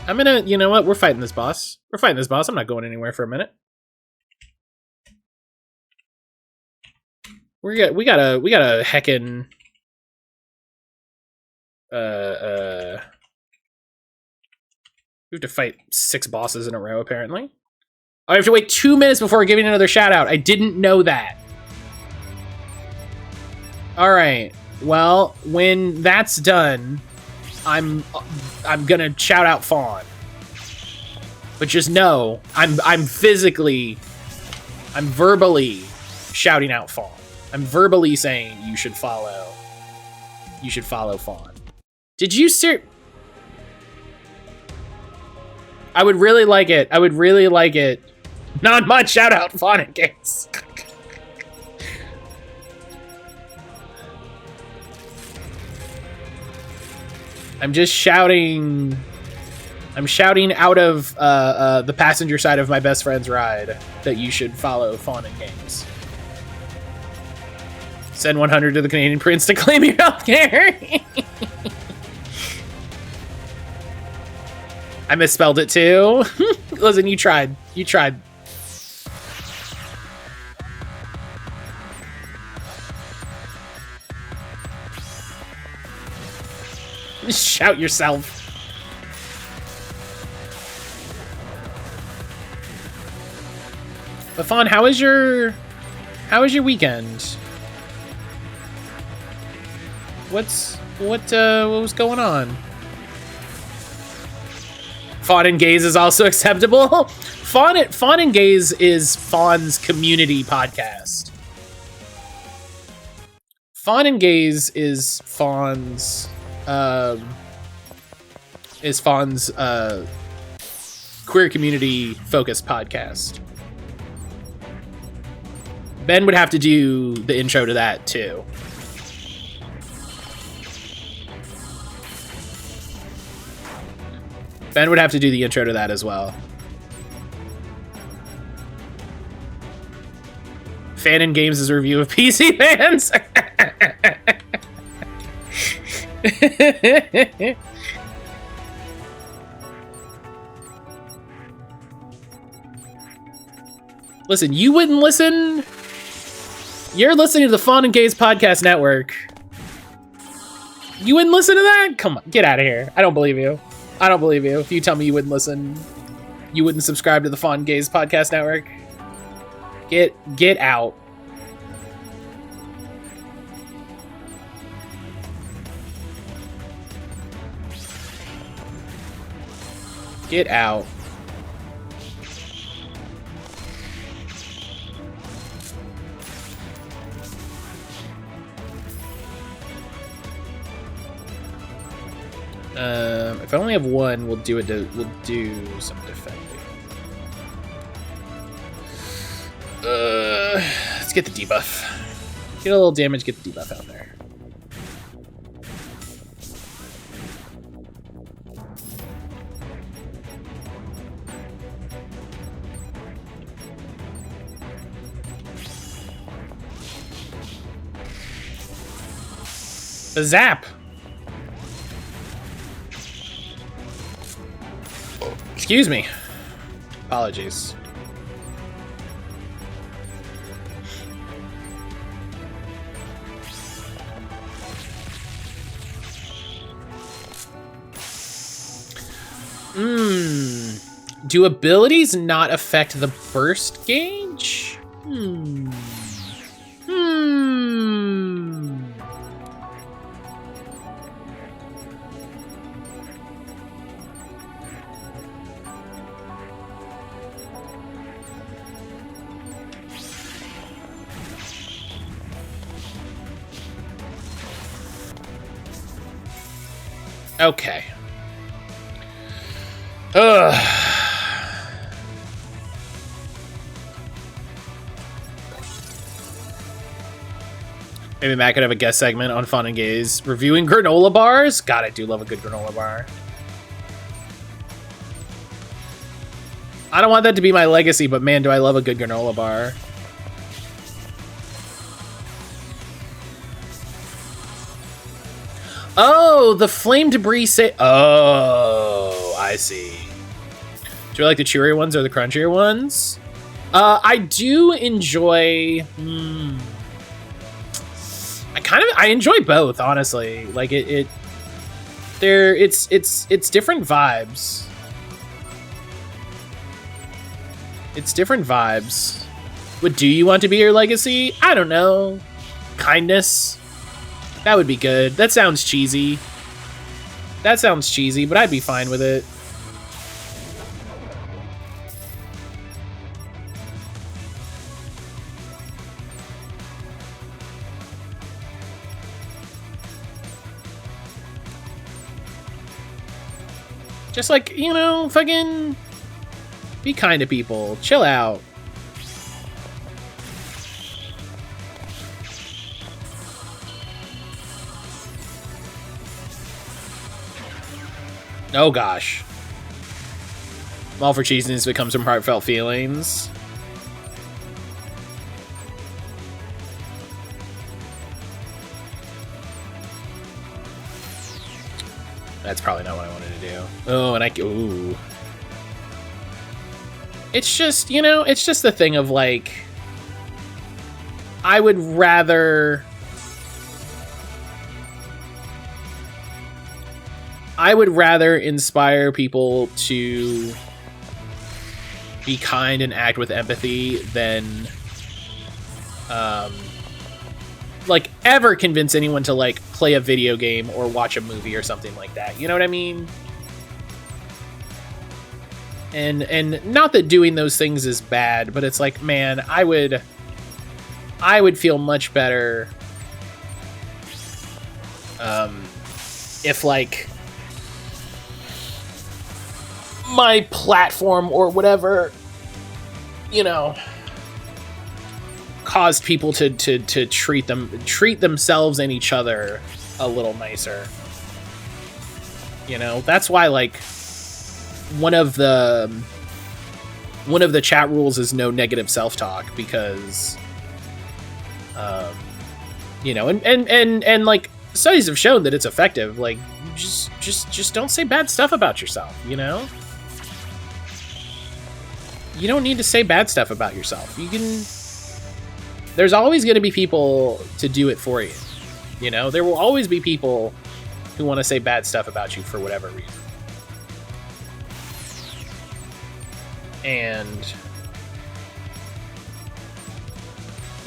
S1: I'm gonna, you know what? We're fighting this boss. I'm not going anywhere for a minute. We got a heckin'. We have to fight 6 bosses in a row, apparently. I have to wait 2 minutes before giving another shout out. I didn't know that. Alright. Well, when that's done, I'm gonna shout out Fawn. But just know, I'm physically I'm verbally shouting out Fawn. I'm verbally saying you should follow. You should follow Fawn. Did you I would really like it. I would really like it. Not much shout out Fawn and Games. I'm just shouting. I'm shouting out of the passenger side of my best friend's ride that you should follow Fawn and Games. Send 100 to the Canadian Prince to claim your healthcare. I misspelled it too. Listen, you tried. You tried. Shout yourself. But Fawn, how was your weekend? What was going on? Fawn and Gaze is also acceptable. Fawn and Gaze is Fawn's community podcast. Fawn and Gaze is Fawn's queer community focused podcast. Ben would have to do the intro to that too. Ben would have to do the intro to that as well. Fan and Games' review of PC fans. Listen, you wouldn't listen. You're listening to the Fawn and Gaze Podcast Network. You wouldn't listen to that? Come on, get out of here. I don't believe you. I don't believe you. If you tell me you wouldn't listen, you wouldn't subscribe to the Fawn and Gaze Podcast Network. Get out. Get out. If I only have one, we'll do some defending. Let's get the debuff. Get a little damage, get the debuff out there. A zap. Excuse me. Apologies. Do abilities not affect the burst gauge? Okay. Maybe Matt could have a guest segment on Fun and Gaze reviewing granola bars. God, I do love a good granola bar. I don't want that to be my legacy, but man, do I love a good granola bar. Oh, the flame debris oh, I see. Do you like the chewier ones or the crunchier ones? I do enjoy... I enjoy both, honestly. Like it's different vibes. It's different vibes. What do you want to be your legacy? I don't know. Kindness. That would be good. That sounds cheesy. That sounds cheesy, but I'd be fine with it. Just like, you know, fucking be kind to people. Chill out. Oh gosh. All for cheesiness becomes from heartfelt feelings. That's probably not what I wanted to do. Oh, and ooh. It's just, you know, it's just the thing of like, I would rather inspire people to be kind and act with empathy than like ever convince anyone to like play a video game or watch a movie or something like that. You know what I mean? And not that doing those things is bad, but it's like, man, I would feel much better if like my platform or whatever, you know, caused people to treat themselves and each other a little nicer. You know, that's why like one of the chat rules is no negative self-talk, because you know, and like studies have shown that it's effective. Like, just don't say bad stuff about yourself, you know? You don't need to say bad stuff about yourself. You can... There's always going to be people to do it for you. You know? There will always be people who want to say bad stuff about you for whatever reason. And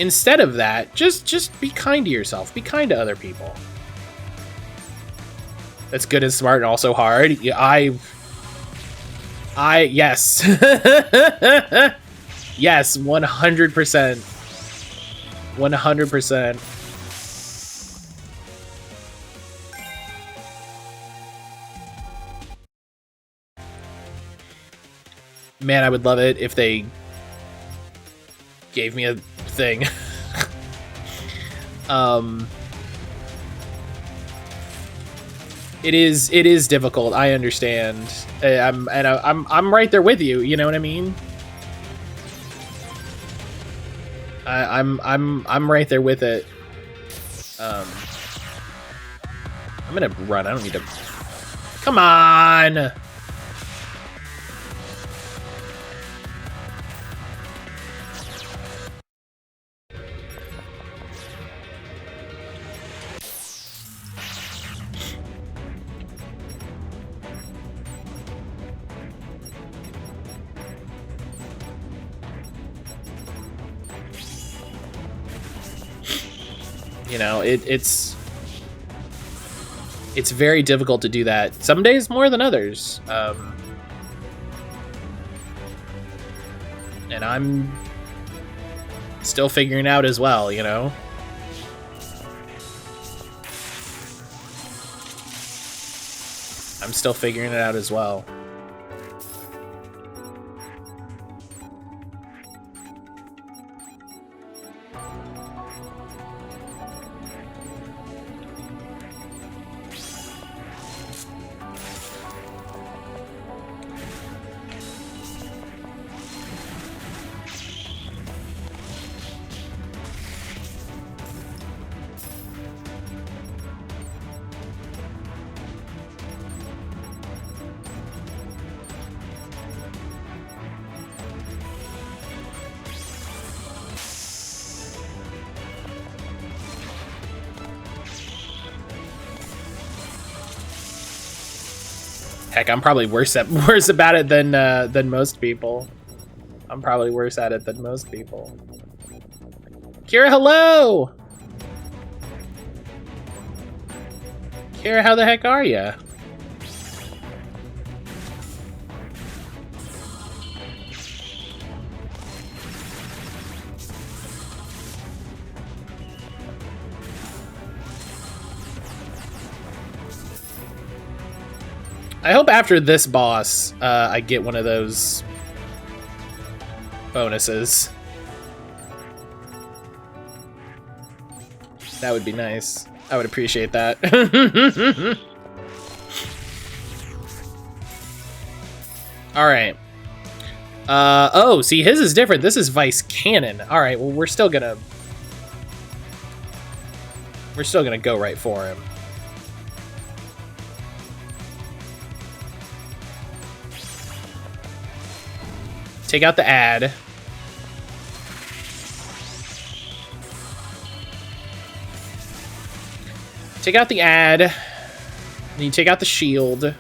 S1: instead of that, just be kind to yourself. Be kind to other people. That's good and smart and also hard. Yes. Yes, 100%. 100%. Man, I would love it if they gave me a thing. It is difficult. I understand. I'm right there with you. You know what I mean? I'm right there with it. I'm gonna run. I don't need to. Come on. You know, it's very difficult to do that. Some days more than others. And I'm still figuring out as well, you know? I'm still figuring it out as well. Heck, I'm probably worse about it than most people. I'm probably worse at it than most people. Kira, hello! Kira, how the heck are ya? I hope after this boss, I get one of those bonuses. That would be nice. I would appreciate that. All right. Oh, see, his is different. This is Vice Cannon. All right, well, we're still gonna go right for him. Take out the ad. Take out the ad. Then you take out the shield.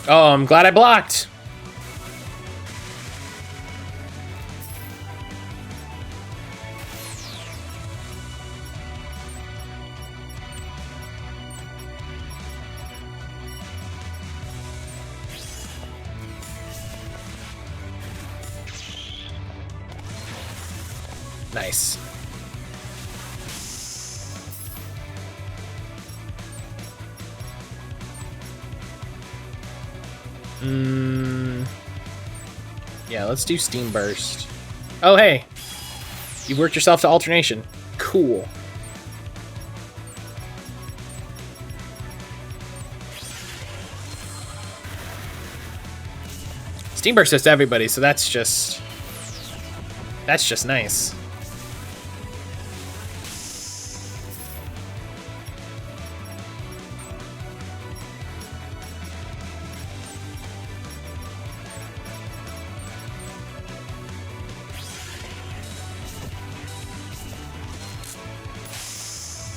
S1: Oh, I'm glad I blocked. Nice. Yeah, let's do Steam Burst. Oh, hey. You worked yourself to alternation. Cool. Steam Burst does to everybody, so that's just nice.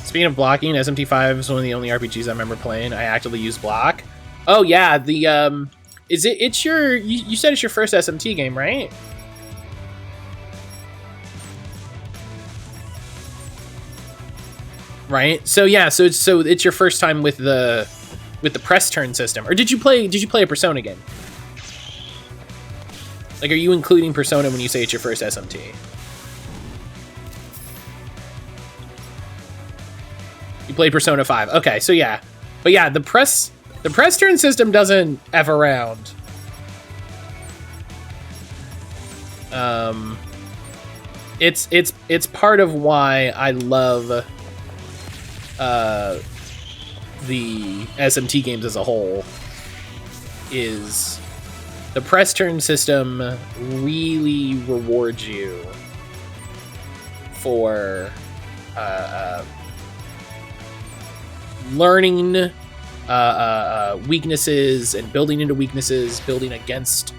S1: Speaking of blocking, SMT5 is one of the only RPGs I remember playing. I actively use block. Oh yeah, the it's your you said it's your first SMT game, right? Right. So yeah, so it's your first time with the press turn system. Or did you play a Persona game? Like, are you including Persona when you say it's your first SMT? You played Persona 5. Okay, so yeah. But yeah, the press turn system doesn't F around. It's part of why I love the SMT games as a whole. Is the press turn system really rewards you for learning weaknesses and building into weaknesses, building against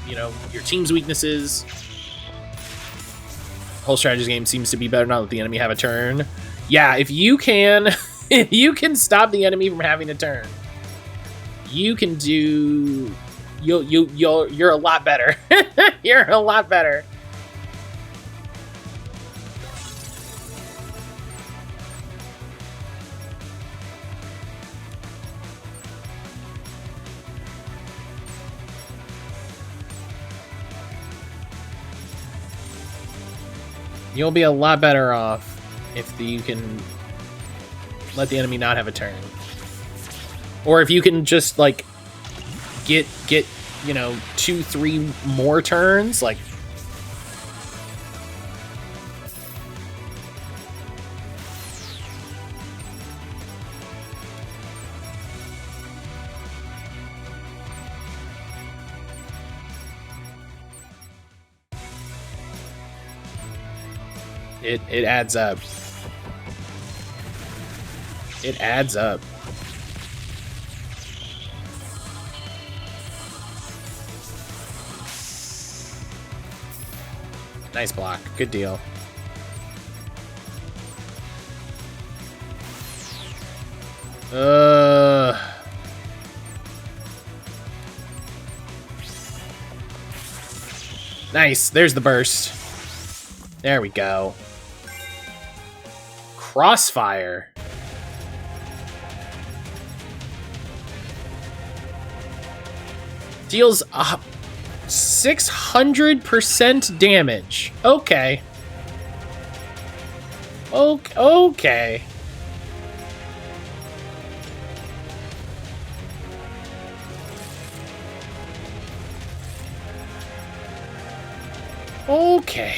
S1: your team's weaknesses. Whole strategy game seems to be better not let the enemy have a turn. Yeah, if you can stop the enemy from having a turn, you can do you're a lot better. You're a lot better. You'll be a lot better off if you can let the enemy not have a turn. Or if you can just, like, get 2-3 more turns, like... It adds up. It adds up. Nice block. Good deal. Nice. There's the burst. There we go. Crossfire. Deals 600% damage. Okay. Okay. Okay.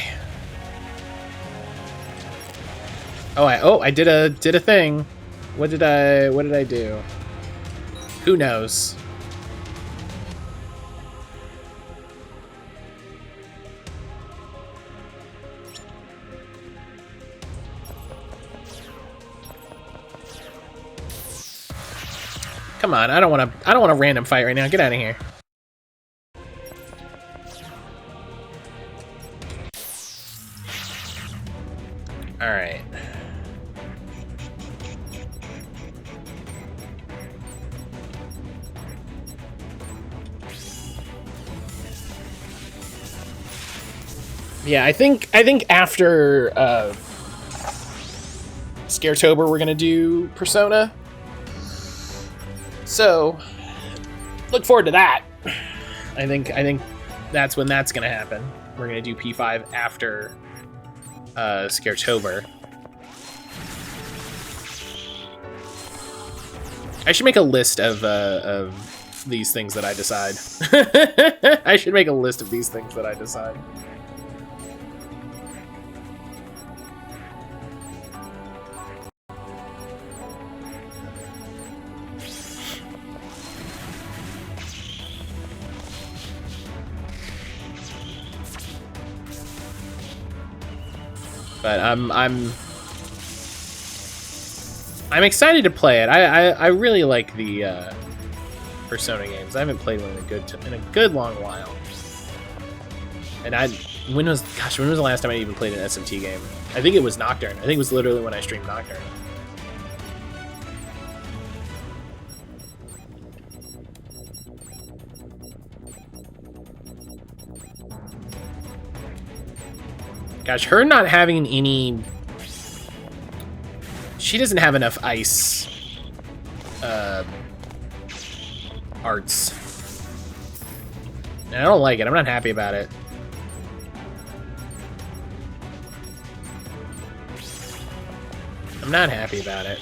S1: I did a thing. What did I do? Who knows? Come on, I don't want a random fight right now. Get out of here. All right. Yeah, I think after Scaretober we're gonna do Persona. So look forward to that. I think that's when that's gonna happen. We're gonna do P5 after Scaretober. I should make a list of these things that I decide. I should make a list of these things that I decide. But I'm excited to play it. I really like the Persona games. I haven't played one in a good long while. And when was the last time I even played an SMT game? I think it was Nocturne. I think it was literally when I streamed Nocturne. Gosh, her not having any... She doesn't have enough ice arts. And I don't like it. I'm not happy about it. I'm not happy about it.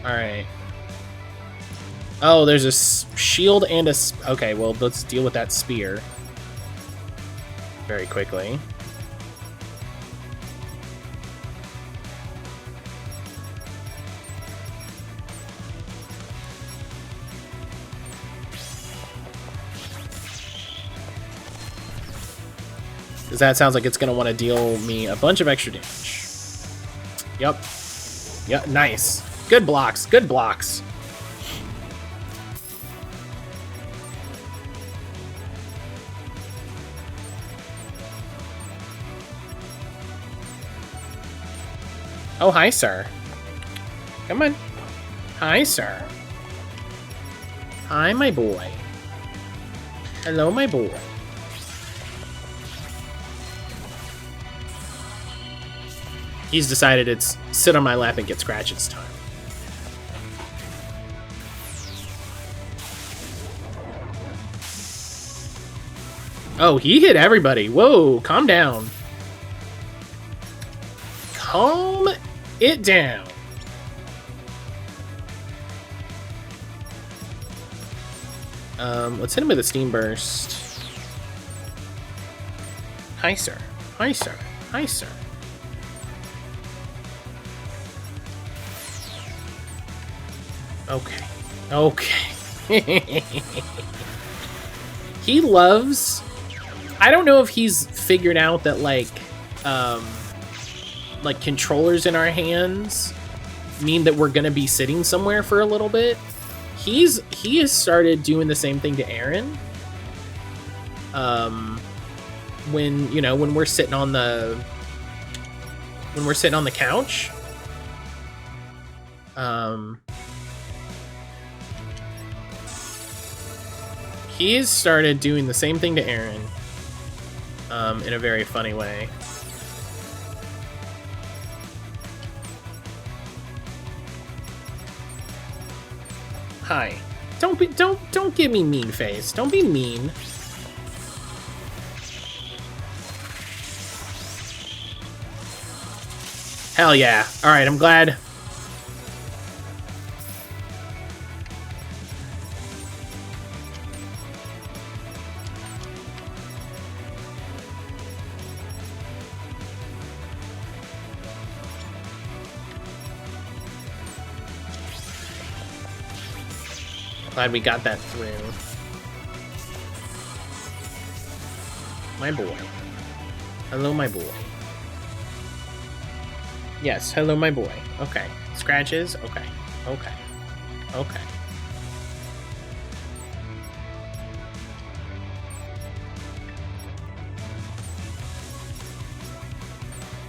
S1: Alright. Oh, there's a shield and a... Okay, well, let's deal with that spear very quickly. Because that sounds like it's going to want to deal me a bunch of extra damage. Yep. Yep, nice. Good blocks, good blocks. Oh, hi, sir. Come on. Hi, sir. Hi, my boy. Hello, my boy. He's decided it's sit on my lap and get scratches time. Oh, he hit everybody. Whoa, calm down. Calm it down. Let's hit him with a steam burst. Hi, sir. Hi, sir. Hi, sir. Okay. Okay. He loves... I don't know if he's figured out that, like controllers in our hands mean that we're gonna be sitting somewhere for a little bit. He has started doing the same thing to Aaron. When we're sitting on the couch. He's started doing the same thing to Aaron. In a very funny way. Hi. Don't give me mean face. Don't be mean. Hell yeah. All right, I'm glad. Glad we got that through. My boy. Hello, my boy. Yes, hello, my boy. Okay. Scratches? Okay. Okay. Okay.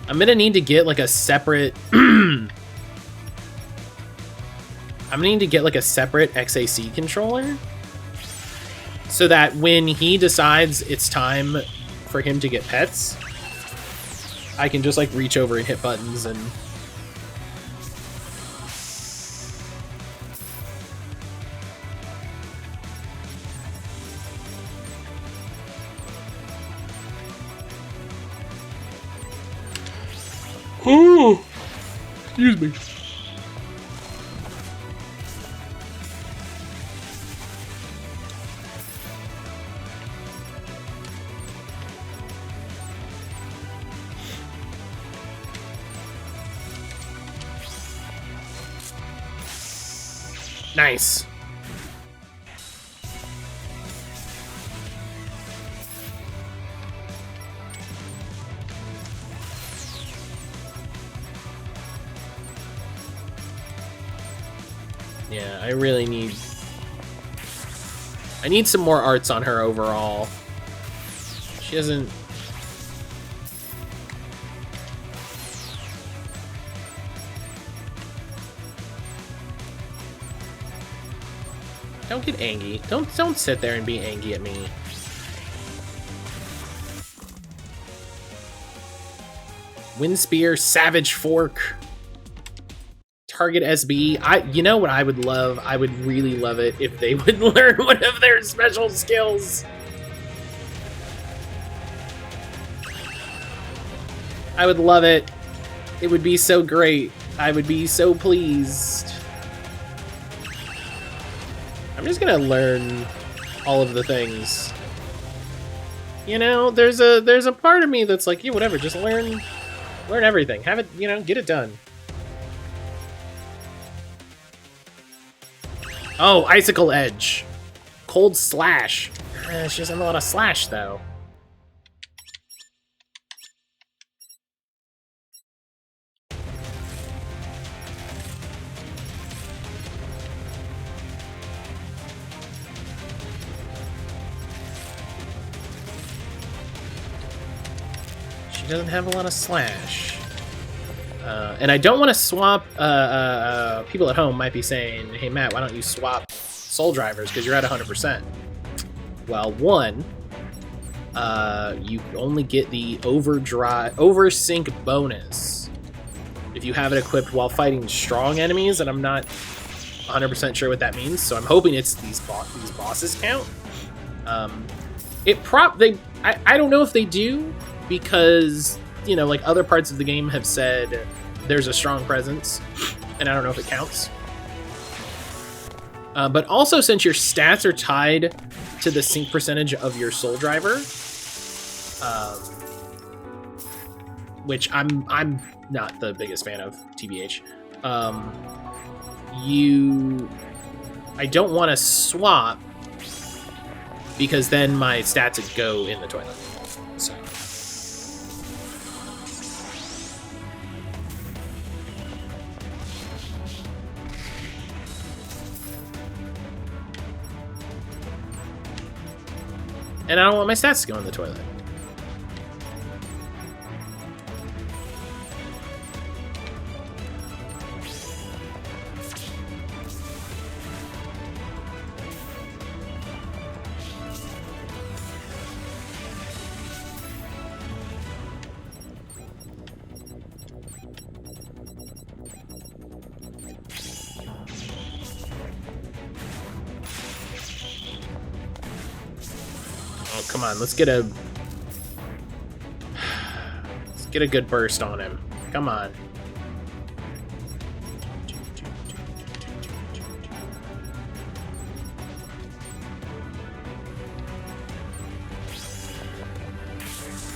S1: I'm gonna need to get like a separate... I'm gonna need to get like a separate XAC controller so that when he decides it's time for him to get pets, I can just like reach over and hit buttons and... Oh, excuse me. Nice. Yeah, I really need... I need some more arts on her overall. She hasn't... Don't get angry. Don't sit there and be angry at me. Wind Spear, Savage Fork, Target SB. You know what I would love? I would really love it if they would learn one of their special skills. I would love it. It would be so great. I would be so pleased. I'm just gonna learn all of the things. You know, there's a part of me that's like, yeah, whatever, just learn everything. Have it, you know, get it done. Oh, Icicle Edge. Cold Slash. She doesn't have a lot of slash though. Doesn't have a lot of slash. And I don't want to swap, people at home might be saying, hey Matt, why don't you swap soul drivers because you're at 100%. Well, one, you only get the oversync bonus if you have it equipped while fighting strong enemies, and I'm not 100% sure what that means, so I'm hoping it's these bosses count. I don't know if they do, because, you know, like other parts of the game have said there's a strong presence, and I don't know if it counts. But also, since your stats are tied to the sync percentage of your soul driver, which I'm not the biggest fan of, TBH, I don't want to swap, because then my stats would go in the toilet. So. And I don't want my stats to go in the toilet. Come on, let's get a good burst on him. Come on.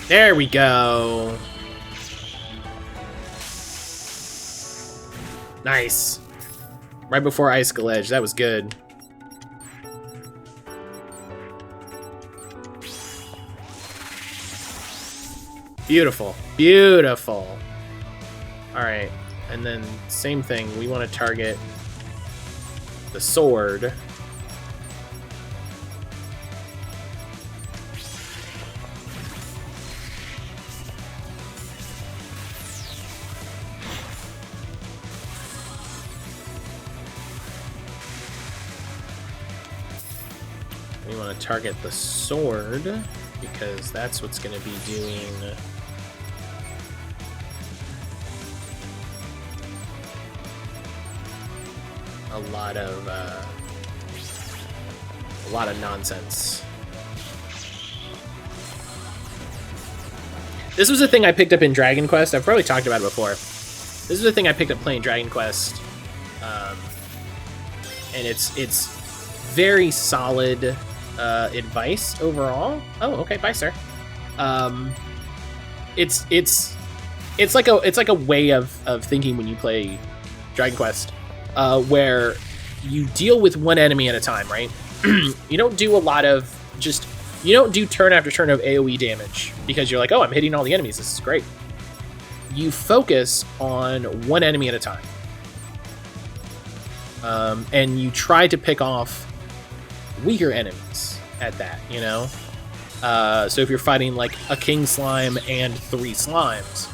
S1: There we go. Nice. Right before Icicle Edge. That was good. Beautiful. Beautiful. Alright. And then same thing. We want to target the sword. We want to target the sword because that's what's going to be doing a lot of nonsense. This was a thing I picked up in Dragon Quest. I've probably talked about it before. This is the thing I picked up playing Dragon Quest, and it's very solid advice overall. Oh, okay, bye, sir. It's like a way of thinking when you play Dragon Quest, where you deal with one enemy at a time, right? You don't do a lot of you don't do turn after turn of AoE damage because you're like, oh, I'm hitting all the enemies. This is great. You focus on one enemy at a time, and you try to pick off weaker enemies at that, you know? So if you're fighting like a king slime and 3 slimes,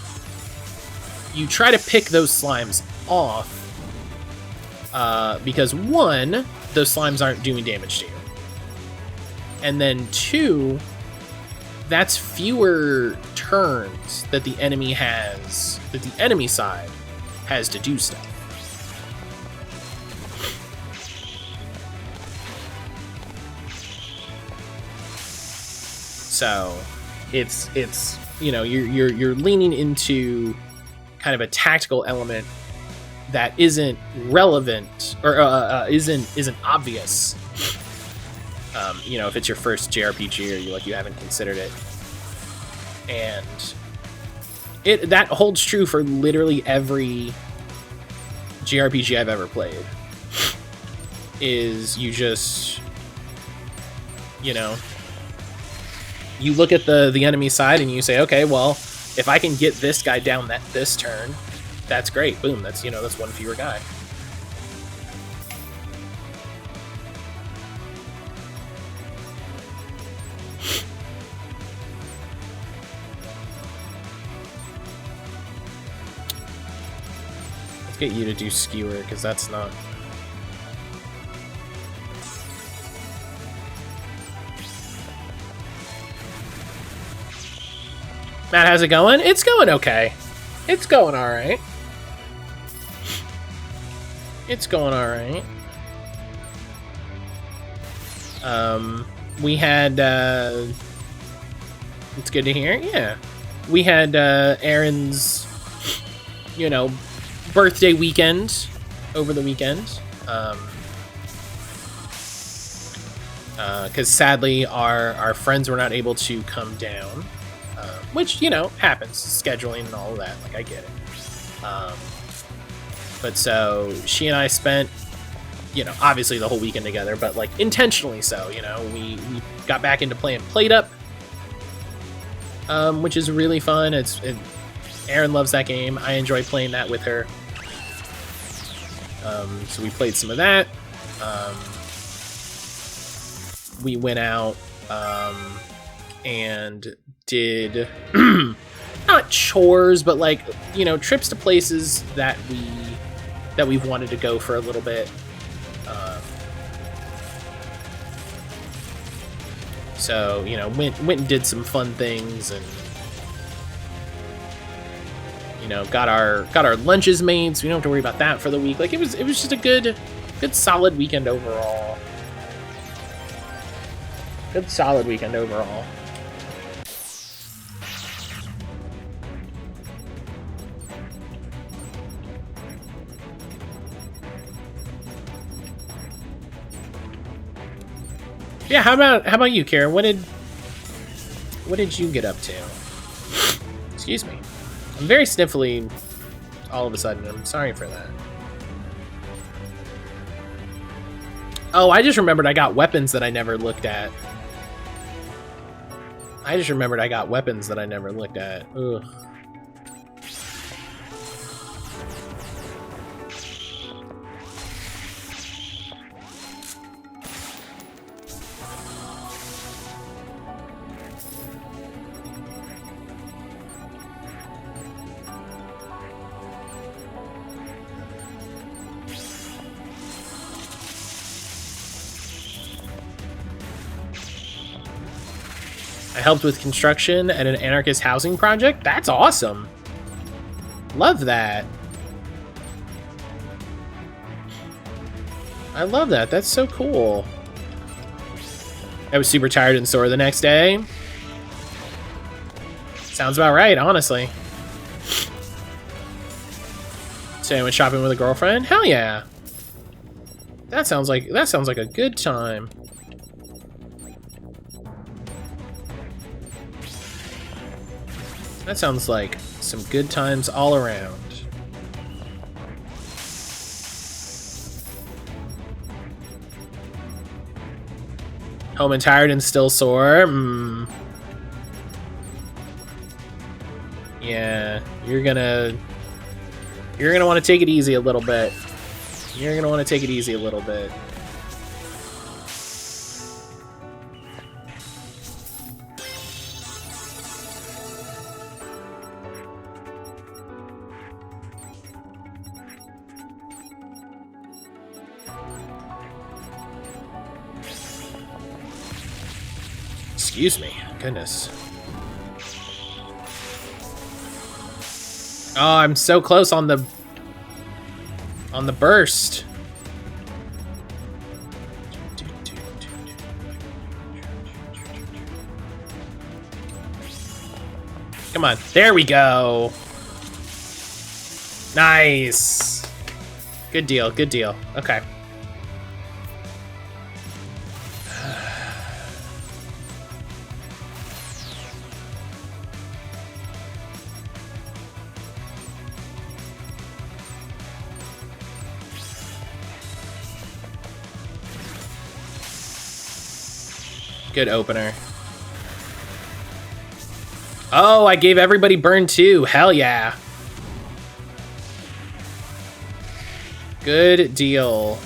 S1: you try to pick those slimes off because 1, those slimes aren't doing damage to you. And then 2, that's fewer turns that the enemy side has to do stuff. So it's you know, you're leaning into kind of a tactical element that isn't relevant or isn't obvious. You know, if it's your first JRPG or you haven't considered it, and that holds true for literally every JRPG I've ever played. Is you just, you know, you look at the enemy side and you say, okay, well, if I can get this guy down this turn, that's great. Boom, that's, you know, that's one fewer guy. Let's get you to do skewer, because that's not... Matt, how's it going? It's going okay. It's going alright. It's going alright. We had, it's good to hear, yeah. We had, Aaron's, you know, birthday weekend over the weekend. Because sadly, our friends were not able to come down. Which, you know, happens, scheduling and all of that, like, I get it. But so, she and I spent, you know, obviously the whole weekend together, but, like, intentionally so, you know, we got back into playing Plate Up, which is really fun. Erin loves that game. I enjoy playing that with her. So we played some of that. We went out, and did not chores, but like, you know, trips to places that we've wanted to go for a little bit. So, you know, went and did some fun things, and you know, got our lunches made, so we don't have to worry about that for the week. Like, it was just a good solid weekend overall. Good solid weekend overall. Yeah, how about you, Karen? What did you get up to? Excuse me. I'm very sniffly all of a sudden. I'm sorry for that. Oh, I just remembered I got weapons that I never looked at. Ugh. I helped with construction at an anarchist housing project. That's awesome. Love that. I love that. That's so cool. I was super tired and sore the next day. Sounds about right, honestly. So I went shopping with a girlfriend? Hell yeah. That sounds like a good time. That sounds like some good times all around. Home and tired and still sore? Yeah, you're gonna want to take it easy a little bit. Excuse me. Goodness. Oh, I'm so close on the burst. Come on. There we go. Nice. Good deal. Good deal. Okay. Good opener. Oh, I gave everybody burn 2. Hell yeah. Good deal.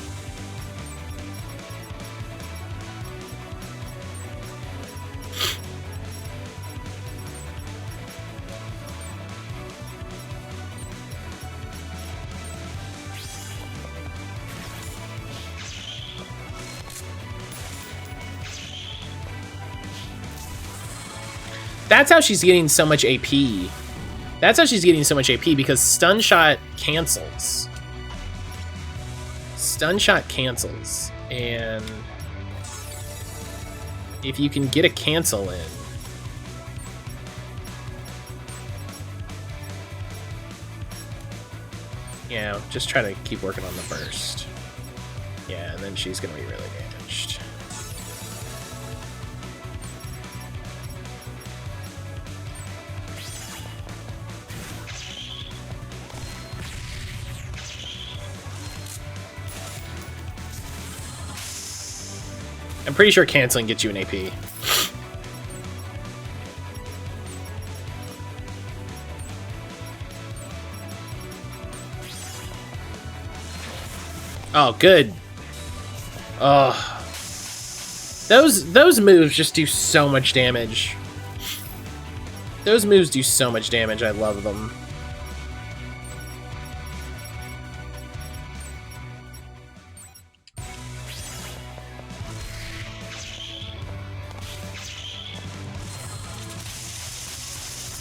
S1: That's how she's getting so much AP. That's how she's getting so much AP, because stun shot cancels. Stun shot cancels. And if you can get a cancel in, yeah, just try to keep working on the burst. Yeah, and then she's gonna be really damaged. I'm pretty sure canceling gets you an AP. Oh, good. Oh. Those moves just do so much damage. Those moves do so much damage. I love them.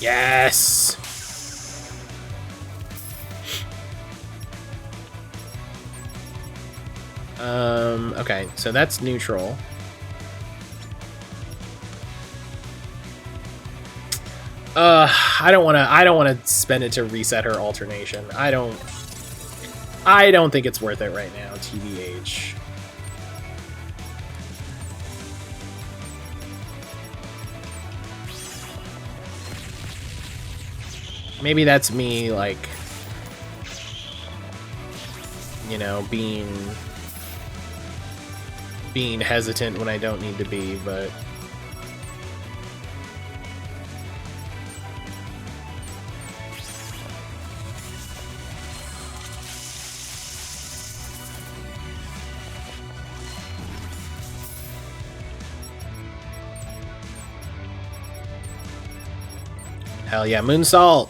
S1: Yes. Okay, so that's neutral. I don't wanna spend it to reset her alternation. I don't think it's worth it right now, TBH. Maybe that's me, like, you know, being hesitant when I don't need to be, but hell yeah, Moonsault!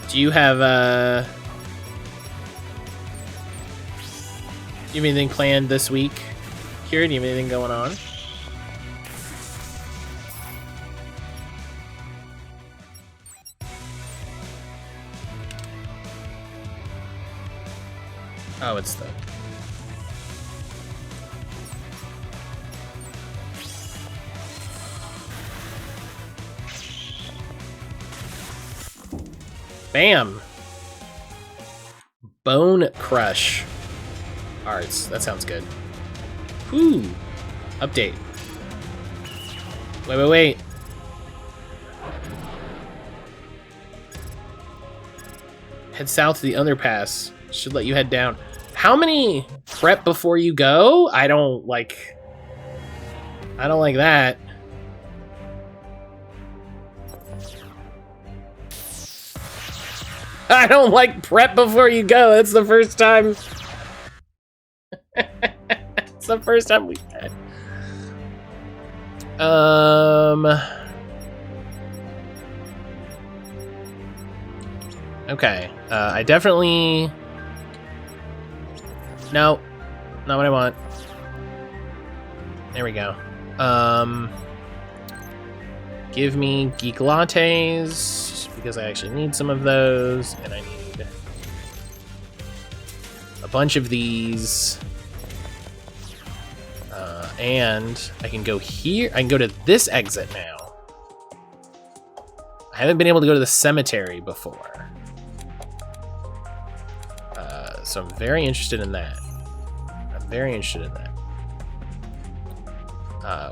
S1: Do you have anything planned this week? Kira, do you have anything going on? Oh, it's the... Bam! Bone Crush arts. That sounds good. Whew. Update. Wait. Head south to the underpass. Should let you head down. How many prep before you go? I don't like that. I don't like prep before you go. That's the first time. It's the first time we've had. Okay. I definitely... No. Not what I want. There we go. Give me geek lattes, because I actually need some of those, and I need a bunch of these. And I can go here. I can go to this exit now. I haven't been able to go to the cemetery before. So I'm very interested in that.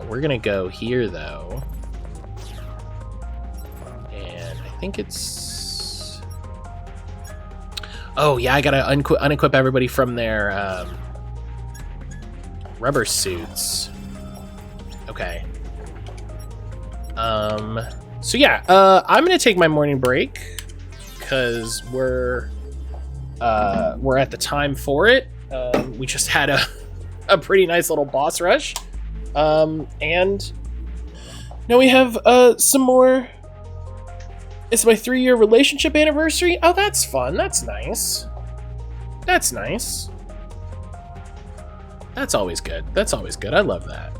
S1: We're gonna go here though. And I think it's... Oh yeah, I gotta unequip everybody from their rubber suits. Okay. So yeah, I'm gonna take my morning break because we're at the time for it. We just had a pretty nice little boss rush. And now we have some more. It's my 3-year relationship anniversary. Oh, that's fun. That's nice. That's always good. I love that.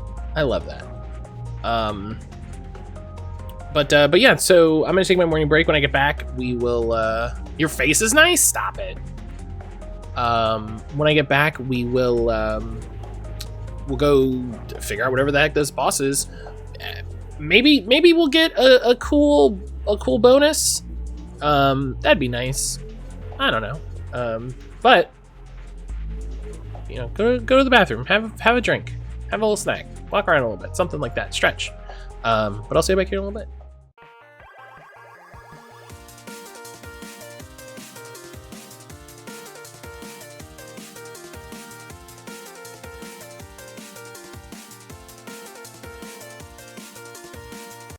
S1: But yeah, so I'm gonna take my morning break. When I get back, we will your face is nice? Stop it. When I get back, we'll go figure out whatever the heck this boss is. Maybe we'll get a cool bonus. That'd be nice. I don't know. But you know, go to the bathroom, have a drink, have a little snack, walk around a little bit, something like that, stretch. But I'll see you back here in a little bit.